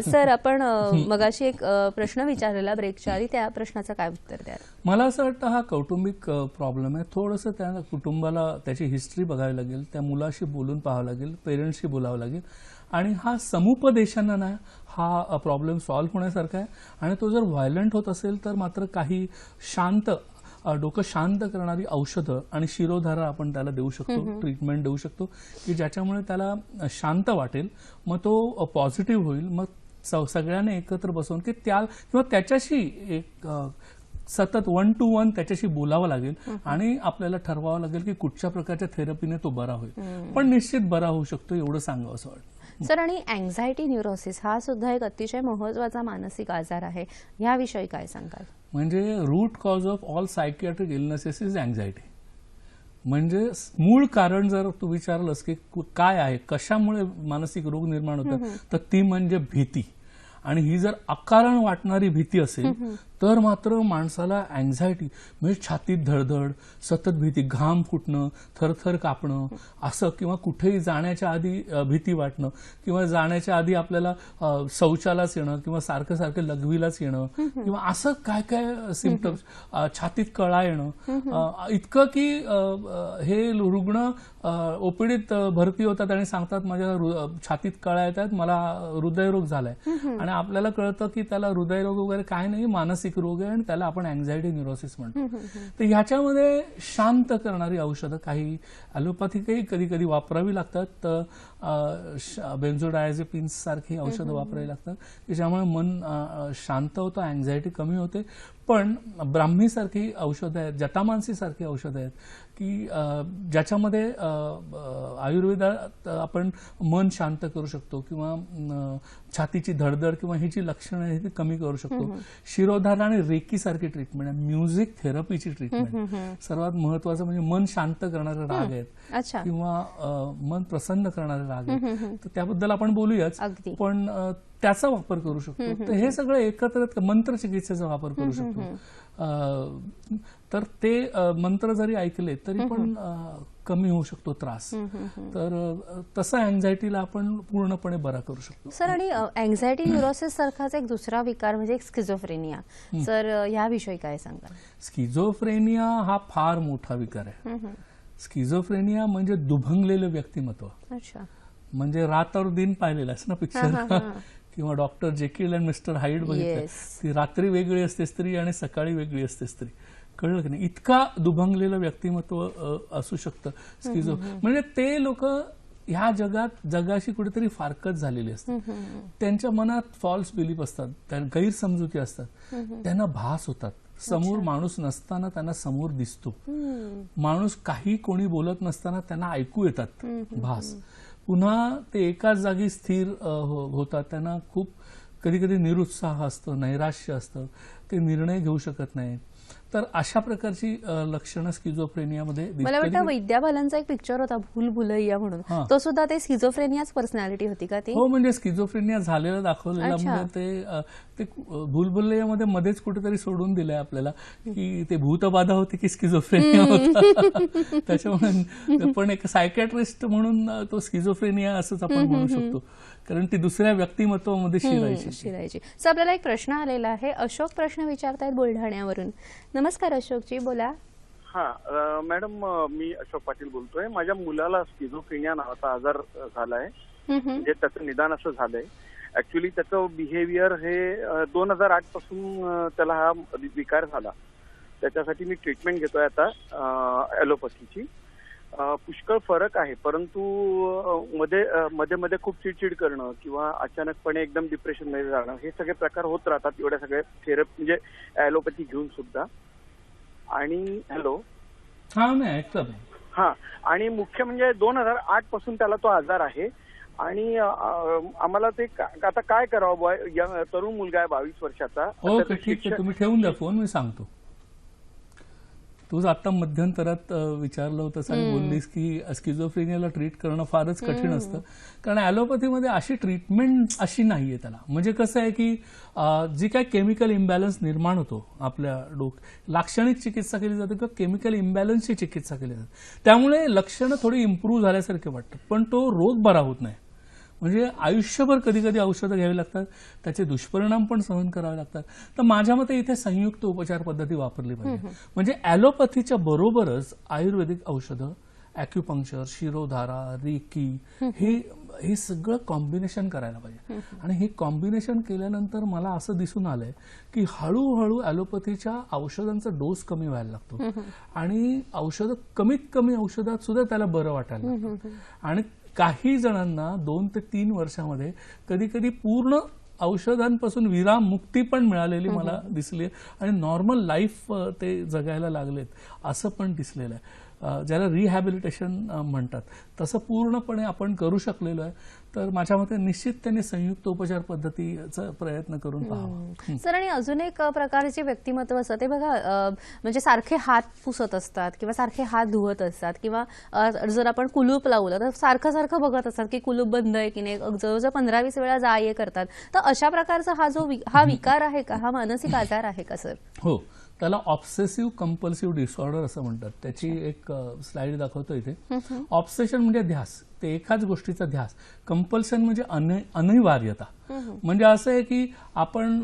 सर, आपण मगाशी एक प्रश्न विचारलेला ब्रेकच्या आधी, त्या प्रश्नाचं काय उत्तर द्याल? मला असं वाटतं हा कौटुंबिक प्रॉब्लेम आहे. थोडंसं त्या कुटुंबाला त्याची हिस्ट्री बघावी लागेल, त्या मुलाशी बोलून पाहावं लागेल, पेरेंट्सशी बोलावं लागेल. आणि हा समुपदेशांना ना हा प्रॉब्लेम सॉल्व्ह होण्यासारखा आहे. आणि तो जर व्हायलंट होत असेल तर मात्र काही शांत डोकं शांत करणारी औषधं आणि शिरोधारा आपण त्याला देऊ शकतो, ट्रीटमेंट देऊ शकतो की ज्याच्यामुळे त्याला शांत वाटेल, मग तो पॉझिटिव्ह होईल. मग सगळ्यांनी एकत्र बसून की त्या किंवा त्याच्याशी एक सतत 1 to 1 त्याच्याशी बोलावं लागेल आणि आपल्याला ठरवावं लागेल की कुठच्या प्रकारच्या थेरपीने तो बरा होईल. पण निश्चित बरा होऊ शकतो एवढं सांगावं असं वाटतं. सर, आणि अँझायटी न्यूरोसिस हा सुद्धा एक अतिशय महत्त्वाचा मानसिक आजार आहे, याविषयी काय सांगाल? म्हणजे root cause of all psychiatric illnesses is anxiety. म्हणजे मूळ कारण जर तू विचारलंस की काय आहे, कशामुळे मानसिक रोग निर्माण होतात, तर ती म्हणजे भीती. आणि ही जर अकारण वाटणारी भीती असेल तर मात्र माणसाला अँझायटी म्हणजे छातीत धडधड, सतत भीती, घाम फुटणं, थरथर कापणं असं, किंवा कुठेही जाण्याच्या आधी भीती वाटणं, किंवा जाण्याच्या आधी आपल्याला शौचालाच येणं, किंवा सारखं सारखं लघवीलाच येणं, किंवा असं काय काय सिम्पटम्स, छातीत कळा येणं, इतकं की हे रुग्ण ओपीडीत भरती होतात आणि सांगतात माझ्या छातीत कळा येतात, मला हृदयरोग झालाय. आणि आपल्याला कळतं की त्याला हृदयरोग वगैरे काय नाही, मानसिक रोग आहे आणि त्याला आपण अँझायटी न्यूरोसिस म्हणतो. तर ह्याच्यामध्ये शांत करणारी औषधं काही ॲलोपॅथिकही कधी कधी वापरावी लागतात. तर बेन्झोडायझेपिन्स सारखी औषधं वापरावी लागतात की ज्यामुळे मन शांत होतं, अँझायटी कमी होते. पण ब्राह्मीसारखी औषधं आहेत, जटामानसीसारखी औषधं आहेत की ज्याच्यामध्ये आयुर्वेदात आपण मन शांत करू शकतो, किंवा छातीची धडधड किंवा ही जी लक्षणं आहेत ती कमी करू शकतो. शिरोधारा आणि रेकी सारखी ट्रीटमेंट आहे, म्युझिक थेरपीची ट्रीटमेंट. सर्वात महत्वाचं म्हणजे मन शांत करणारे राग आहेत किंवा मन प्रसन्न करणारे राग आहेत, तर त्याबद्दल आपण बोलूयाच. पण त्याचा वापर करू शकतो. तर हे सगळं एकत्र मंत्रचिकित्सेचा वापर करू शकतो. तर ते मंत्र जरी ऐकले तरी पण कमी होऊ शकतो त्रास. तर तसं अँझायटीला आपण पूर्णपणे बरा करू शकतो. सर, आणि अँझायटी न्यूरोसिस सारखाच एक दुसरा विकार म्हणजे एक स्किझोफ्रेनिया. सर, याविषयी काय सांगाल? स्किझोफ्रेनिया हा फार मोठा विकार आहे. स्किझोफ्रेनिया म्हणजे दुभंगलेलं व्यक्तिमत्व. अच्छा. म्हणजे रात और दिन पाहिलेलं असं ना पिक्चर, किंवा doctor Jekyll and mister hide बघितलं, ती रात्री वेगळी असते स्त्री आणि सकाळी वेगळी असते स्त्री. कळलं की नाही? इतका दुभंगलेलं व्यक्तिमत्व असू शकतं स्किझो. म्हणजे ते लोक ह्या जगाशी कुठेतरी फारकत झालेली असतात. त्यांच्या मनात फॉल्स बिलीफ असतात, गैरसमजुती असतात, त्यांना भास होतात. समोर माणूस नसताना त्यांना समोर दिसतो, माणूस काही कोणी बोलत नसताना त्यांना ऐकू येतात भास. पुन्हा ते एकाच जागी स्थिर होतात. त्यांना खूप कधी कधी निरुत्साह असतो, नैराश्य असतं, ते निर्णय घेऊ शकत नाही. तर अशा प्रकारची लक्षणं स्किझोफ्रेनियामध्ये दिसतात. मला वाटतं वैद्या बालांचा एक पिक्चर होता भूल भुलैया म्हणून, तो सुद्धा ते स्किझोफ्रेनियाच पर्सनॅलिटी होती का ती? हो, म्हणजे स्किझोफ्रेनिया झालेलं दाखवलेलं. म्हणजे ते भूल भुलैयामध्ये मध्येच कुठेतरी सोडून दिलंय आपल्याला की ते भूतबाधा होती की स्किझोफ्रेनिया होता. त्याच्यामुळे पण एक सायकॅट्रिस्ट म्हणून तो स्किझोफ्रेनिया असंच आपण म्हणू शकतो, कारण ती दुसऱ्या व्यक्तिमत्वामध्ये शिरायची. सर, आपल्याला एक प्रश्न आलेला आहे. अशोक प्रश्न विचारतायत बुलढाण्यावरून. नमस्कार अशोकजी, बोला. हा मॅडम, मी अशोक पाटील बोलतोय. माझ्या मुलाला स्किझोफ्रेनिया नावाचा आजार झालाय, म्हणजे त्याचं निदान असं झालंय. ऍक्च्युली त्याचं बिहेवियर हे 2008 पासून त्याला हा विकार झाला. त्याच्यासाठी मी ट्रीटमेंट घेतोय आता ॲलोपॅथीची. पुष्कळ फरक आहे, परंतु मध्ये मध्ये खूप चिडचिड करणं किंवा अचानकपणे एकदम डिप्रेशन मध्ये जाणं, हे सगळे प्रकार होत राहतात एवढ्या सगळ्या थेरपी म्हणजे ॲलोपॅथी घेऊन सुद्धा. आणि हॅलो हा नाही ऐकतो. हा, आणि मुख्य म्हणजे 2008 पासून त्याला तो आजार आहे आणि आम्हाला ते आता काय करावं, तरुण मुलगा आहे 22 वर्षाचा. ओके ठीक आहे, तुम्ही ठेवून द्या फोन, मी सांगतो. तूच आता मध्यंतरात विचारलं होतं आणि बोललीस की स्किझोफ्रेनियाला ट्रीट करणं फारच कठीण असतं, कारण ॲलोपॅथीमध्ये अशी ट्रीटमेंट अशी नाहीये त्याला. म्हणजे कसं आहे की जी काय केमिकल इम्बॅलन्स निर्माण होतो आपल्या लाक्षणिक चिकित्सा केली जाते किंवा केमिकल इम्बॅलन्सची चिकित्सा केली जाते, त्यामुळे लक्षणं थोडी इम्प्रूव्ह झाल्यासारखे वाटतात, पण तो रोग बरा होत नाही. म्हणजे आयुष्यभर कधी कधी औषधं घ्यावी लागतात, त्याचे दुष्परिणाम पण सहन करावे लागतात. तर माझ्या मते इथे संयुक्त उपचार पद्धती वापरली पाहिजे. म्हणजे ॲलोपॅथीच्या बरोबरच आयुर्वेदिक औषधं, ॲक्युपंक्चर, शिरोधारा, रेकी, हे सगळं कॉम्बिनेशन करायला पाहिजे. आणि हे कॉम्बिनेशन केल्यानंतर मला असं दिसून आलंय की हळूहळू ॲलोपॅथीच्या औषधांचा डोस कमी व्हायला लागतो आणि कमीत कमी औषधात सुद्धा त्याला बरं वाटायला लागतं. आणि काही जणांना 2 ते 3 वर्षामध्ये कधी कधी पूर्ण औषधांपासून विराम मुक्ती पण मिळालेली मला दिसली आणि नॉर्मल लाईफ ते जगायला लागलेत असं पण दिसलेलं आहे. ज्याला रिहॅबिलिटेशन म्हणतात तसं पूर्णपणे आपण करू शकलेलो आहे. तर माझ्या मते निश्चित त्यांनी संयुक्त उपचार पद्धतीचा प्रयत्न करून पाहावा. सर, आणि अजून एक प्रकारचे व्यक्तिमत्व असतं ते बघा, म्हणजे सारखे हात पुसत असतात किंवा सारखे हात धुवत असतात किंवा जर आपण कुलूप लावलं तर सारखं सारखं बघत असतात की कुलूप बंद आहे की नाही, जवळजवळ 15-20 वेळा जा ये करतात. तर अशा प्रकारचा हा विकार आहे का, हा मानसिक आजार आहे का सर? हो, त्याला ऑब्सेसिव्ह कंपल्सिव्ह डिसऑर्डर असं म्हणतात. त्याची एक स्लाइड दाखवतो इथे. ऑब्सेशन म्हणजे ध्यास, ते एकाच गोष्टीचा ध्यास. कंपल्शन म्हणजे अनिवार्यता. म्हणजे असं आहे की आपण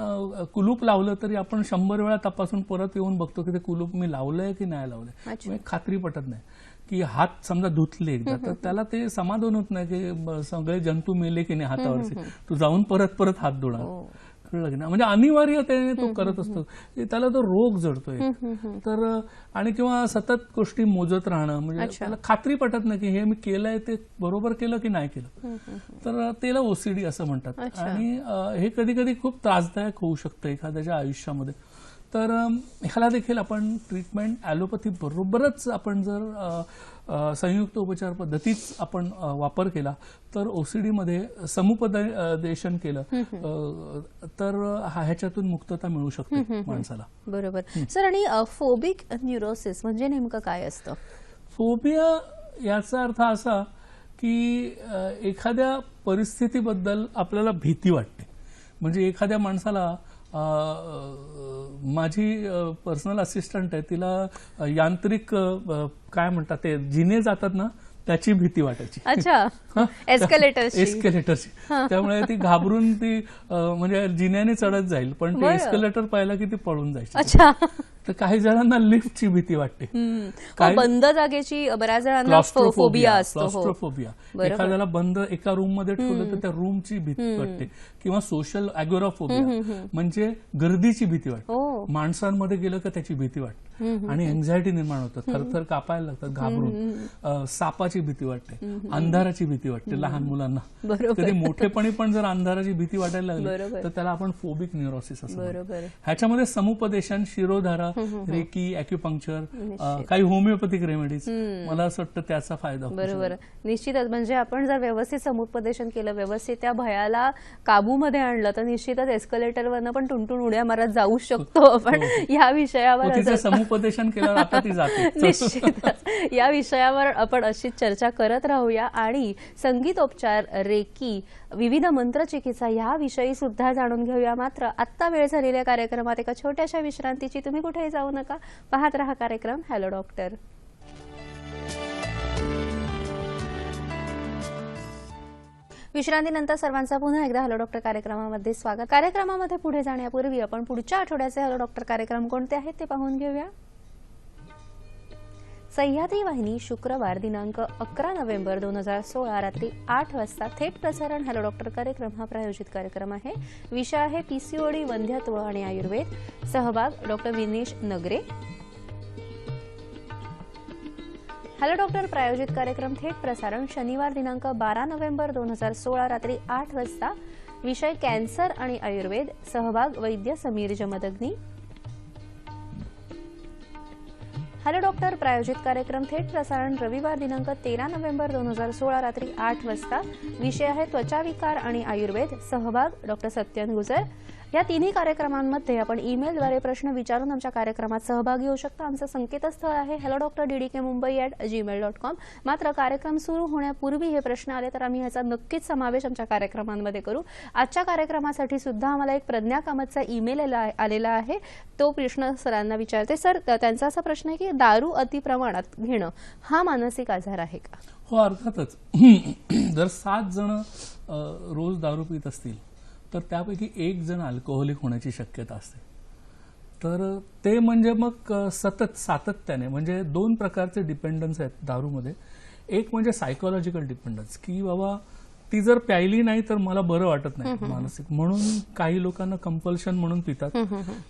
कुलूप लावलं तरी आपण 100 वेळा तपासून परत येऊन बघतो की ते कुलूप मी लावलंय की नाही लावलंय. खात्री पटत नाही की हात समजा धुतले एकदा तर त्याला ते समाधान होत नाही की सगळे जंतू मेले की नाही हातावरचे, तू जाऊन परत परत हात धुणार. कळलं की नाही? म्हणजे अनिवार्यतेने तो करत असतो, त्याला तो रोग जडतोय. तर आणि किंवा सतत गोष्टी मोजत राहणं, म्हणजे त्याला खात्री पटत नाही की हे मी केलंय ते बरोबर केलं की नाही केलं. तर त्याला ओसीडी असं म्हणतात. आणि हे कधी कधी खूप त्रासदायक होऊ शकतं एखाद्याच्या आयुष्यामध्ये. तर ह्याला देखील आपण ट्रीटमेंट ॲलोपॅथी बरोबरच आपण जर संयुक्त उपचार पद्धतीच आपण वापर केला तर ओसीडीमध्ये समुपदेशन केलं तर ह्याच्यातून मुक्तता मिळू शकते माणसाला. बरोबर सर. आणि फोबिक न्यूरोसिस म्हणजे नेमकं काय असतं? फोबिया याचा अर्थ असा की एखाद्या परिस्थितीबद्दल आपल्याला भीती वाटते. म्हणजे एखाद्या माणसाला, माझी पर्सनल असिस्टंट आहे, तिला यांत्रिक काय म्हणतात ते जिने जातात ना त्याची भीती वाटायची. अच्छा, एस्केलेटरची. त्यामुळे ती घाबरून ती म्हणजे जिन्याने चढत जाईल पण ते एस्केलेटर पाहिलं की ती पळून जायची. अच्छा. तर काही जणांना लिफ्टची भीती वाटते, बंद जागेची बऱ्याच जणांना फोबिया असतो. क्लॉस्ट्रोफोबिया, एखाद्याला बंद एका रूम मध्ये ठेवलं तर त्या रूमची भीती वाटते. किंवा सोशल अॅगोराफोबिया म्हणजे गर्दीची भीती वाटते. माणसांमध्ये गेलं का त्याची भीती वाटते आणि एन्झायटी निर्माण होतं, थरथर कापायला लागतात घाबरून. सापाची भीती वाटते, अंधाराची भीती वाटते लहान मुलांना. कधी मोठेपणी पण जर अंधाराची भीती वाटायला लागली तर त्याला आपण फोबिक न्यूरोसिस असं म्हणतो. ह्याच्यामध्ये समुपदेशन, शिरोधारा, रेकी, ॲक्युपंक्चर, काही होमिओपॅथिक रेमेडीज, मला असं वाटतं त्याचा फायदा. बरोबर, निश्चितच. म्हणजे आपण जर व्यवस्थित समुपदेशन केलं, व्यवस्थित त्या भयाला काबूमध्ये आणलं तर निश्चितच एस्केलेटरवरनं पण टुनटुन उड्या मारत जाऊ शकतो आपण. या विषयावर समुपदेशन केल्यावर आता ती जाते. निश्चितच या विषयावर आपण अशीच चर्चा करत राहूया आणि संगीतोपचार, रेकी, विविध मंत्रचिकित्सा याविषयी सुद्धा जाणून घेऊया. मात्र आत्ता वेळ झालेल्या कार्यक्रमात एका छोट्याशा विश्रांतीची. तुम्ही कुठेही जाऊ नका, पाहत रहा कार्यक्रम हॅलो डॉक्टर. विश्रांतीनंतर सर्वांचा पुन्हा एकदा हॅलो डॉक्टर कार्यक्रमामध्ये स्वागत. कार्यक्रमामध्ये पुढे जाण्यापूर्वी आपण पुढच्या आठवड्याचे हॅलो डॉक्टर कार्यक्रम कोणते आहेत ते पाहून घेऊया. सह्याद्री वाहिनी शुक्रवार दिनांक 11 नोव्हेंबर 2016 रात्री 8 वाजता थेट प्रसारण हॅलो डॉक्टर कार्यक्रम हा प्रायोजित कार्यक्रम आहे. विषय आहे पीसीओडी, वंध्यत्व आणि आयुर्वेद. सहभाग डॉक्टर विनेश नगरे. हॅलो डॉक्टर प्रायोजित कार्यक्रम थेट प्रसारण शनिवार दिनांक 12 नोव्हेंबर 2016 रात्री 8 वाजता. विषय कॅन्सर आणि आयुर्वेद. सहभाग वैद्य समीर जमदग्नी. हॅलो डॉक्टर प्रायोजित कार्यक्रम थेट प्रसारण रविवार दिनांक 13 नोव्हेंबर 2016 रात्री 8 वाजता. विषय आहे त्वचा विकार आणि आयुर्वेद. सहभाग डॉक्टर सत्यन गुजर. या तिन्ही कार्यक्रमांमध्ये आपण ईमेलद्वारे प्रश्न विचारून आमच्या कार्यक्रमात सहभागी होऊ शकता. आमचं संकेतस्थळ आहे hello.ddkmumbai@gmail.com. मात्र कार्यक्रम सुरू होण्यापूर्वी हे प्रश्न आले तर आम्ही ह्याचा नक्कीच समावेश आमच्या कार्यक्रमांमध्ये करू. आजच्या कार्यक्रमासाठी सुद्धा आम्हाला एक प्रज्ञा कामतचा ईमेल आलेला आहे. तो प्रश्न सरांना विचारते. सर, त्यांचा असा प्रश्न आहे की दारू अतिप्रमाणात घेणं हा मानसिक आजार आहे का? हो, अर्थातच. जर 7 जण रोज दारू पित असतील तर त्यापैकी 1 जण अल्कोहोलिक होण्याची शक्यता असते. तर ते म्हणजे मग सातत्याने म्हणजे 2 प्रकारचे डिपेंडन्स आहेत दारूमध्ये. एक म्हणजे सायकोलॉजिकल डिपेंडन्स, की बाबा ती जर प्यायली नाही तर मला बरं वाटत नाही मानसिक, म्हणून काही लोकांना कंपल्शन म्हणून पितात,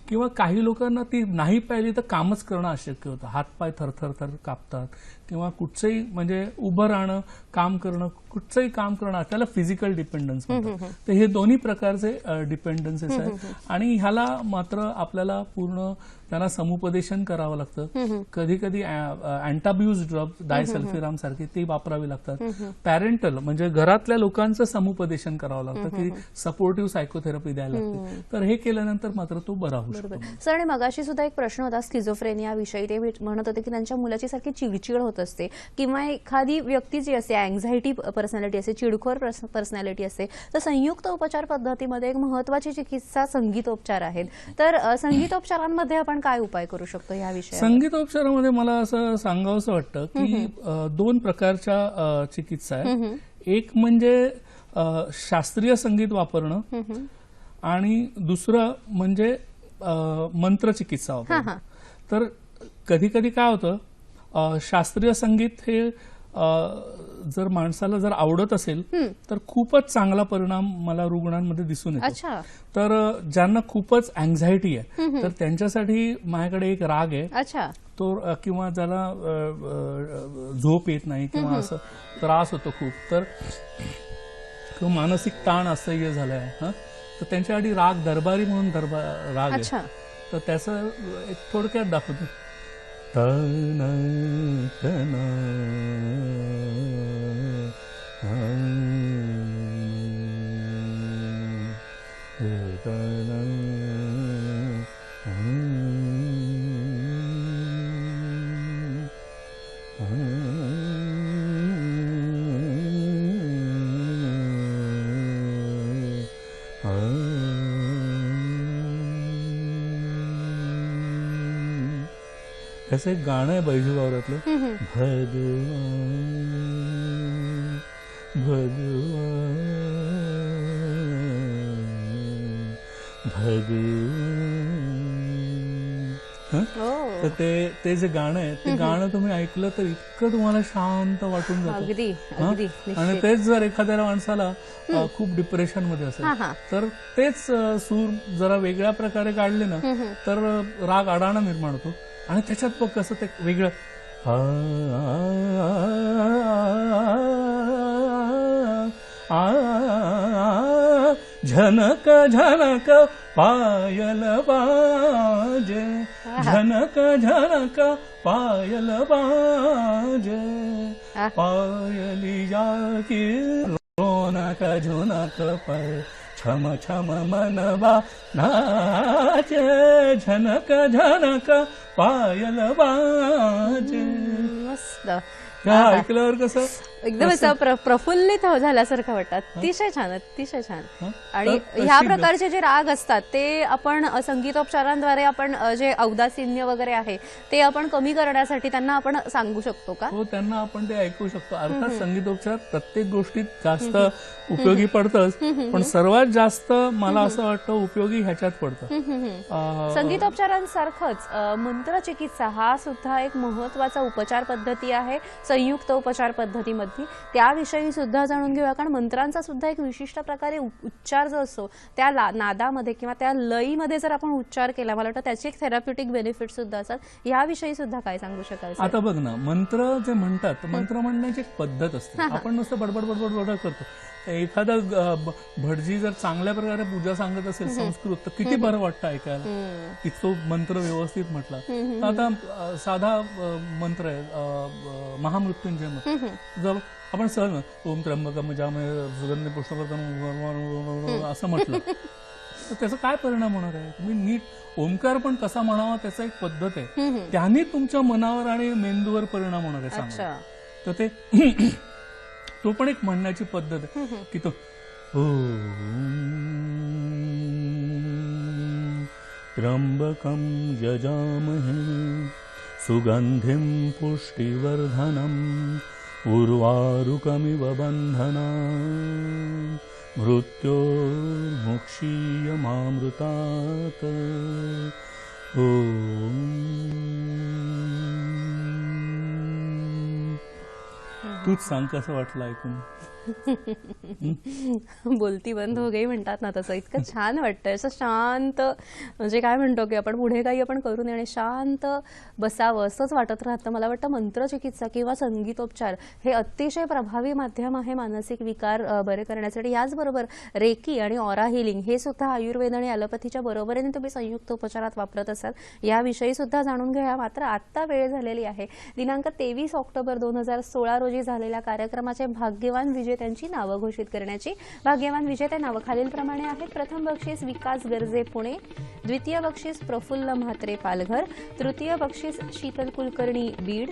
किंवा काही लोकांना ती नाही प्यायली तर कामच करणं अशक्य होतं. हातपाय थरथर कापतात, किंवा कुठचंही म्हणजे उभं राहणं, काम करणं, कुठचंही काम करणं, त्याला फिजिकल डिपेंडन्स म्हणतात. तर हे दोन्ही प्रकारचे डिपेंडन्सेस आहेत. आणि ह्याला मात्र आपल्याला पूर्ण त्यांना समुपदेशन करावं लागतं. कधी कधी अँटाब्यूज ड्रग्ज, डायसल्फिराम सारखे ते वापरावे लागतात. पॅरेंटल म्हणजे घरातल्या लोकांचं समुपदेशन करावं लागतं, की सपोर्टिव्ह सायकोथेरपी द्यायला लागते. तर हे केल्यानंतर मात्र तो बरा होऊ शकतो. सर, आणि मगाशी सुद्धा एक प्रश्न होता स्किझोफ्रेनिया विषयी. ते म्हणत होते की त्यांच्या मुलाची सारखी चिडचिड होत असते, किंवा एखादी व्यक्ती जी असते अँझायटी पर्सनॅलिटी असते, चिडखोर पर्सनॅलिटी असते, तर संयुक्त उपचार पद्धतीमध्ये एक महत्वाची चिकित्सा संगीतोपचार आहेत. तर संगीतोपचारांमध्ये आपण काय उपाय करू शकतो या विषयावर? संगीतोपचारामध्ये मला असं सांगावंसं वाटतं की 2 प्रकारच्या चिकित्सा आहेत. एक म्हणजे शास्त्रीय संगीत वापरणं, आणि दुसरं म्हणजे मंत्रचिकित्सा वापरणं. तर कधी कधी काय होतं, शास्त्रीय संगीत हे जर माणसाला जर आवडत असेल तर खूपच चांगला परिणाम मला रुग्णांमध्ये दिसून येतो. तर ज्यांना खूपच अँझायटी आहे तर त्यांच्यासाठी माझ्याकडे एक राग आहे तो, किंवा ज्याला झोप येत नाही किंवा असं त्रास होतो खूप, तर किंवा मानसिक ताण असह्य झालाय, तर त्यांच्यासाठी राग दरबारी म्हणून राग आहे. तर त्याचं एक थोडक्यात दाखवतो. असं एक गाणं आहे बैजू वावरातलं, भगवान भगवान भगवान. तर ते जे गाणं आहे ते गाणं तुम्ही ऐकलं तर इतकं तुम्हाला शांत वाटून जातं. आणि तेच जर एखाद्या माणसाला खूप डिप्रेशन मध्ये असेल तर तेच सूर जरा वेगळ्या प्रकारे काढले ना तर राग अडाणा निर्माण होतो. आणि त्याच्यात बघ कसं ते वेगळं झनक झनक पायल बाजे, झनक झनक पायल बाजे, पायलिया की रोनक झुनक पर छम छम मनवा नाचे, झनक झनक पायल बाजे. मस्त. ऐकल्यावर कसं एकदम असं प्रफुल्लित झाल्यासारखं वाटतं. अतिशय छान, अतिशय छान. आणि ह्या प्रकारचे जे राग असतात ते आपण संगीतोपचारांद्वारे आपण जे औदासिन्य वगैरे आहे ते आपण कमी करण्यासाठी त्यांना आपण सांगू शकतो का? हो, त्यांना आपण ते ऐकू शकतो. अर्थात संगीतोपचार प्रत्येक गोष्टीत जास्त उपयोगी पडतंच, पण सर्वात जास्त मला असं वाटतं उपयोगी ह्याच्यात पडतं. संगीतोपचारांसारखंच मंत्रचिकित्सा हा सुद्धा एक महत्वाचा उपचार पद्धती आहे संयुक्त उपचार पद्धतीमध्ये. त्याविषयी सुद्धा जाणून घेऊया, कारण मंत्रांचा सुद्धा एक विशिष्ट प्रकारे उच्चार जो असतो त्या नादामध्ये किंवा त्या लयीमध्ये जर आपण उच्चार केला, मला वाटतं त्याचे एक थेरप्युटिक बेनिफिट सुद्धा असतात. याविषयी सुद्धा काय सांगू शकाल? आता बघ ना, मंत्र जे म्हणतात, मंत्र म्हणण्याची एक पद्धत असते. आपण नुसतं बडबड बडबड बडबड करतो, एखादा भटजी जर चांगल्या प्रकारे पूजा सांगत असेल संस्कृत तर किती बरं वाटतं ऐकायला की तो मंत्र व्यवस्थित म्हटला. आता साधा मंत्र आहे महामृत्युंजय मंत्र, जर आपण सहज ओम त्र्यंबकम यजामहे सुगंधिं पुष्टिवर्धनम् असं म्हटलं तर त्याचा काय परिणाम होणार आहे. तुम्ही नीट ओंकार पण कसा म्हणावा त्याचा एक पद्धत आहे, त्याने तुमच्या मनावर आणि मेंदूवर परिणाम होणार आहे चांगला. तर ते तो पण एक म्हणण्याची पद्धत आहे की तो त्र्यंबकम यजामहे सुगंधिं पुष्टिवर्धनम् उर्वारुकमिव बन्धनान् मृत्योर्मुक्षीयमामृतात्. तूच सांग कसं वाटलं ऐकून. बोलती बंद हो गई म्हणतात ना तसं. इतकं छान वाटतंय असं शांत, म्हणजे काय म्हणतो की आपण पुढे काही आपण करू नये आणि शांत बसावं असंच वाटत राहतं. मला वाटतं मंत्रचिकित्सा किंवा संगीतोपचार हे अतिशय प्रभावी माध्यम आहे मानसिक विकार बरे करण्यासाठी. याचबरोबर रेकी आणि ऑरा हिलिंग हे सुद्धा आयुर्वेद आणि ॲलोपॅथीच्या बरोबरीने तुम्ही संयुक्त उपचारात वापरत असाल, याविषयी सुद्धा जाणून घ्या. मात्र आत्ता वेळ झालेली आहे दिनांक 23 ऑक्टोबर 2016 रोजी झालेल्या कार्यक्रमाचे भाग्यवान विजेत्यांची नावं घोषित करण्याची. भाग्यवान विजेते नावं खालीलप्रमाणे आहेत. प्रथम बक्षीस विकास गर्जे पुणे, द्वितीय बक्षीस प्रफुल्ल म्हात्रे पालघर, तृतीय बक्षीस शीतल कुलकर्णी बीड.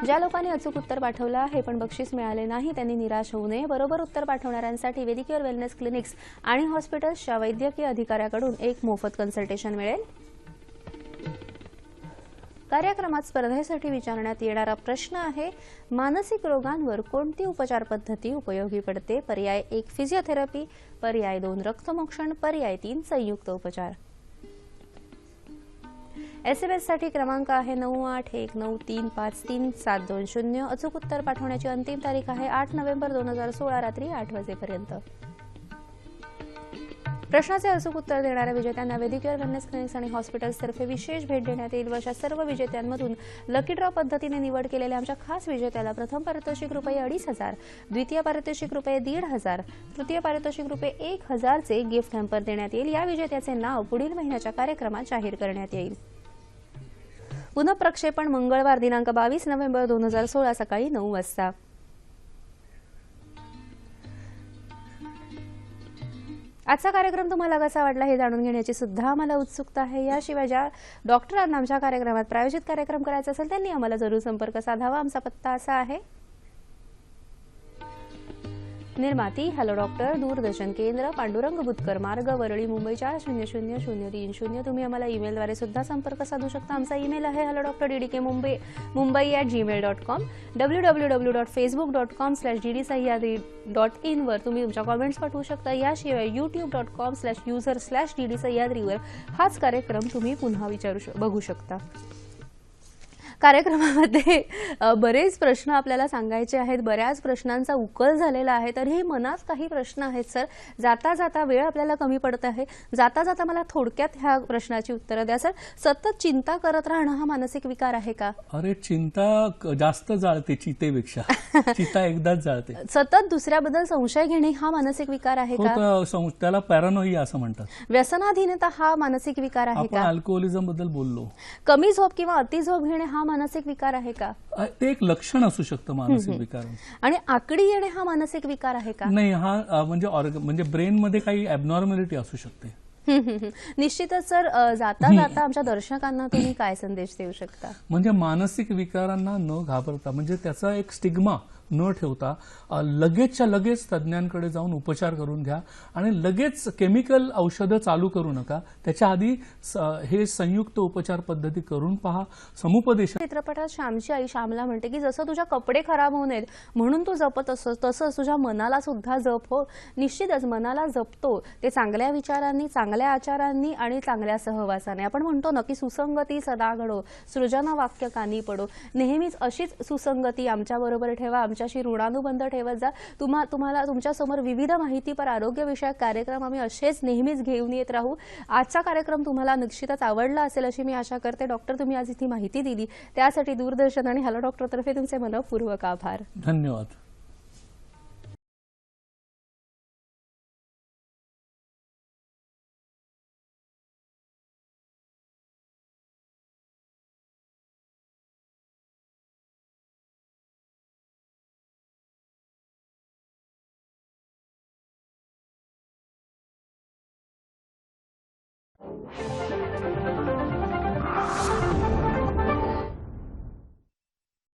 ज्या लोकांनी अचूक उत्तर पाठवलं आहे पण बक्षीस मिळाले नाही त्यांनी निराश होऊ नये. बरोबर उत्तर पाठवणाऱ्यांसाठी वेदिकेअर वेलनेस क्लिनिक्स आणि हॉस्पिटल्सच्या वैद्यकीय अधिकाऱ्याकडून एक मोफत कन्सल्टेशन मिळेल. कार्यक्रमात स्पर्धेसाठी विचारण्यात येणारा प्रश्न आहे मानसिक रोगांवर कोणती उपचार पद्धती उपयोगी पडते. पर्याय 1 फिजिओथेरपी, पर्याय 2 रक्तमोक्षण, पर्याय 3 संयुक्त उपचार. SMS साठी क्रमांक आहे 9819353720. अचूक उत्तर पाठवण्याची अंतिम तारीख आहे 8 नोव्हेंबर 2016 रात्री 8 वाजेपर्यंत. प्रश्नाचे अचूक उत्तर देणाऱ्या विजेत्यांना वेदिकेअर वेलनेस क्लिनिक्स आणि हॉस्पिटल्सतर्फे विशेष भेट देण्यात येईल. अशा सर्व विजेत्यांमधून लकी ड्रॉ पद्धतीने निवड केलेल्या आमच्या खास विजेत्याला प्रथम पारितोषिक ₹2,500, द्वितीय पारितोषिक ₹1,500, तृतीय पारितोषिक ₹1,000 चे गिफ्ट हॅम्पर देण्यात येईल. या विजेत्याचे नाव पुढील महिन्याच्या कार्यक्रमात जाहीर करण्यात येईल. पुनः प्रक्षेपण मंगळवार दिनांक 22 नोव्हेंबर 2016 सकाळी 9 वाजता. आजचा कार्यक्रम तुम्हाला कसा वाटला हे जाणून घेण्याची सुद्धा आम्हाला उत्सुकता आहे. याशिवाय ज्या डॉक्टरांना आमच्या कार्यक्रमात प्रायोजित कार्यक्रम करायचा असेल त्यांनी आम्हाला जरूर संपर्क साधावा. आमचा पत्ता असा आहे निर्माती हॅलो डॉक्टर, दूरदर्शन केंद्र, पांडुरंग बुतकर मार्ग, वरळी, मुंबई 400030. तुम्ही आम्हाला ईमेलद्वारे सुद्धा संपर्क साधू शकता. आमचा ईमेल आहे hello.ddkmumbai@gmail.com. www.facebook.com/ddsahyadri.in वर तुम्ही तुमच्या कॉमेंट्स पाठवू शकता. याशिवाय youtube.com/user/ddsahyadri वर हाच कार्यक्रम तुम्ही पुन्हा बघू शकता. कार्यक्रमामध्ये बरेच प्रश्न आपल्याला सांगायचे आहेत, बऱ्याच प्रश्नांचा उकल झालेला आहे. तरीही मनात काही प्रश्न आहेत सर. जाता जाता वेळ आपल्याला कमी पडत आहे. जाता जाता मला थोडक्यात ह्या प्रश्नाची उत्तरं द्या सर. सतत चिंता करत राहणं हा मानसिक विकार आहे का? अरे चिंता जास्त जाळते चितेपेक्षा. चिता एकदाच जाळते. सतत दुसऱ्याबद्दल संशय घेणे हा मानसिक विकार आहे का? त्याला पॅरानोइया असं म्हणतात. व्यसनाधीनता हा मानसिक विकार आहे का? आपण अल्कोहोलिझम बद्दल बोललो. कमी झोप किंवा अति झोप घेणे हा मानसिक विकार आहे का? ते एक लक्षण असू शकतं मानसिक विकार. आणि आकडी येणे हा मानसिक विकार आहे का? नाही, हा म्हणजे ब्रेन मध्ये काही ॲबनॉर्मॅलिटी असू शकते. निश्चितच सर. जाता जाता आमच्या दर्शकांना तुम्ही काय संदेश देऊ शकता? म्हणजे मानसिक विकारांना न घाबरता, म्हणजे त्याचा एक स्टिग्मा न ठेवता लगेचच्या लगेच तज्ज्ञांकडे जाऊन उपचार करून घ्या आणि लगेच केमिकल औषधं चालू करू नका. त्याच्या आधी हे संयुक्त उपचार पद्धती करून पहा. समुपदेश चित्रपटात श्यामची आई श्यामला म्हणते की जसं तुझ्या कपडे खराब होऊ नयेत म्हणून तू जपत असतोस तसंच तुझ्या मनाला सुद्धा जप हो. निश्चितच मनाला जपतो ते चांगल्या विचारांनी, चांगल्या आचारांनी आणि चांगल्या सहवासाने. आपण म्हणतो ना की सुसंगती सदा घडो, सृजन वाक्य कानी पडो. नेहमीच अशीच सुसंगती आमच्याबरोबर ठेवा, आमच्याशी ऋणानुबंध ठेवत जा. तुम्हाला तुमच्यासमोर विविध माहितीपर आरोग्यविषयक कार्यक्रम आम्ही असेच नेहमीच घेऊन येत राहू. आजचा कार्यक्रम तुम्हाला निश्चितच आवडला असेल अशी मी आशा करते. डॉक्टर, तुम्ही आज इथे माहिती दिली त्यासाठी दूरदर्शन आणि हॅलो डॉक्टर तर्फे तुमचे मनपूर्वक आभार. धन्यवाद. धन्यवाद.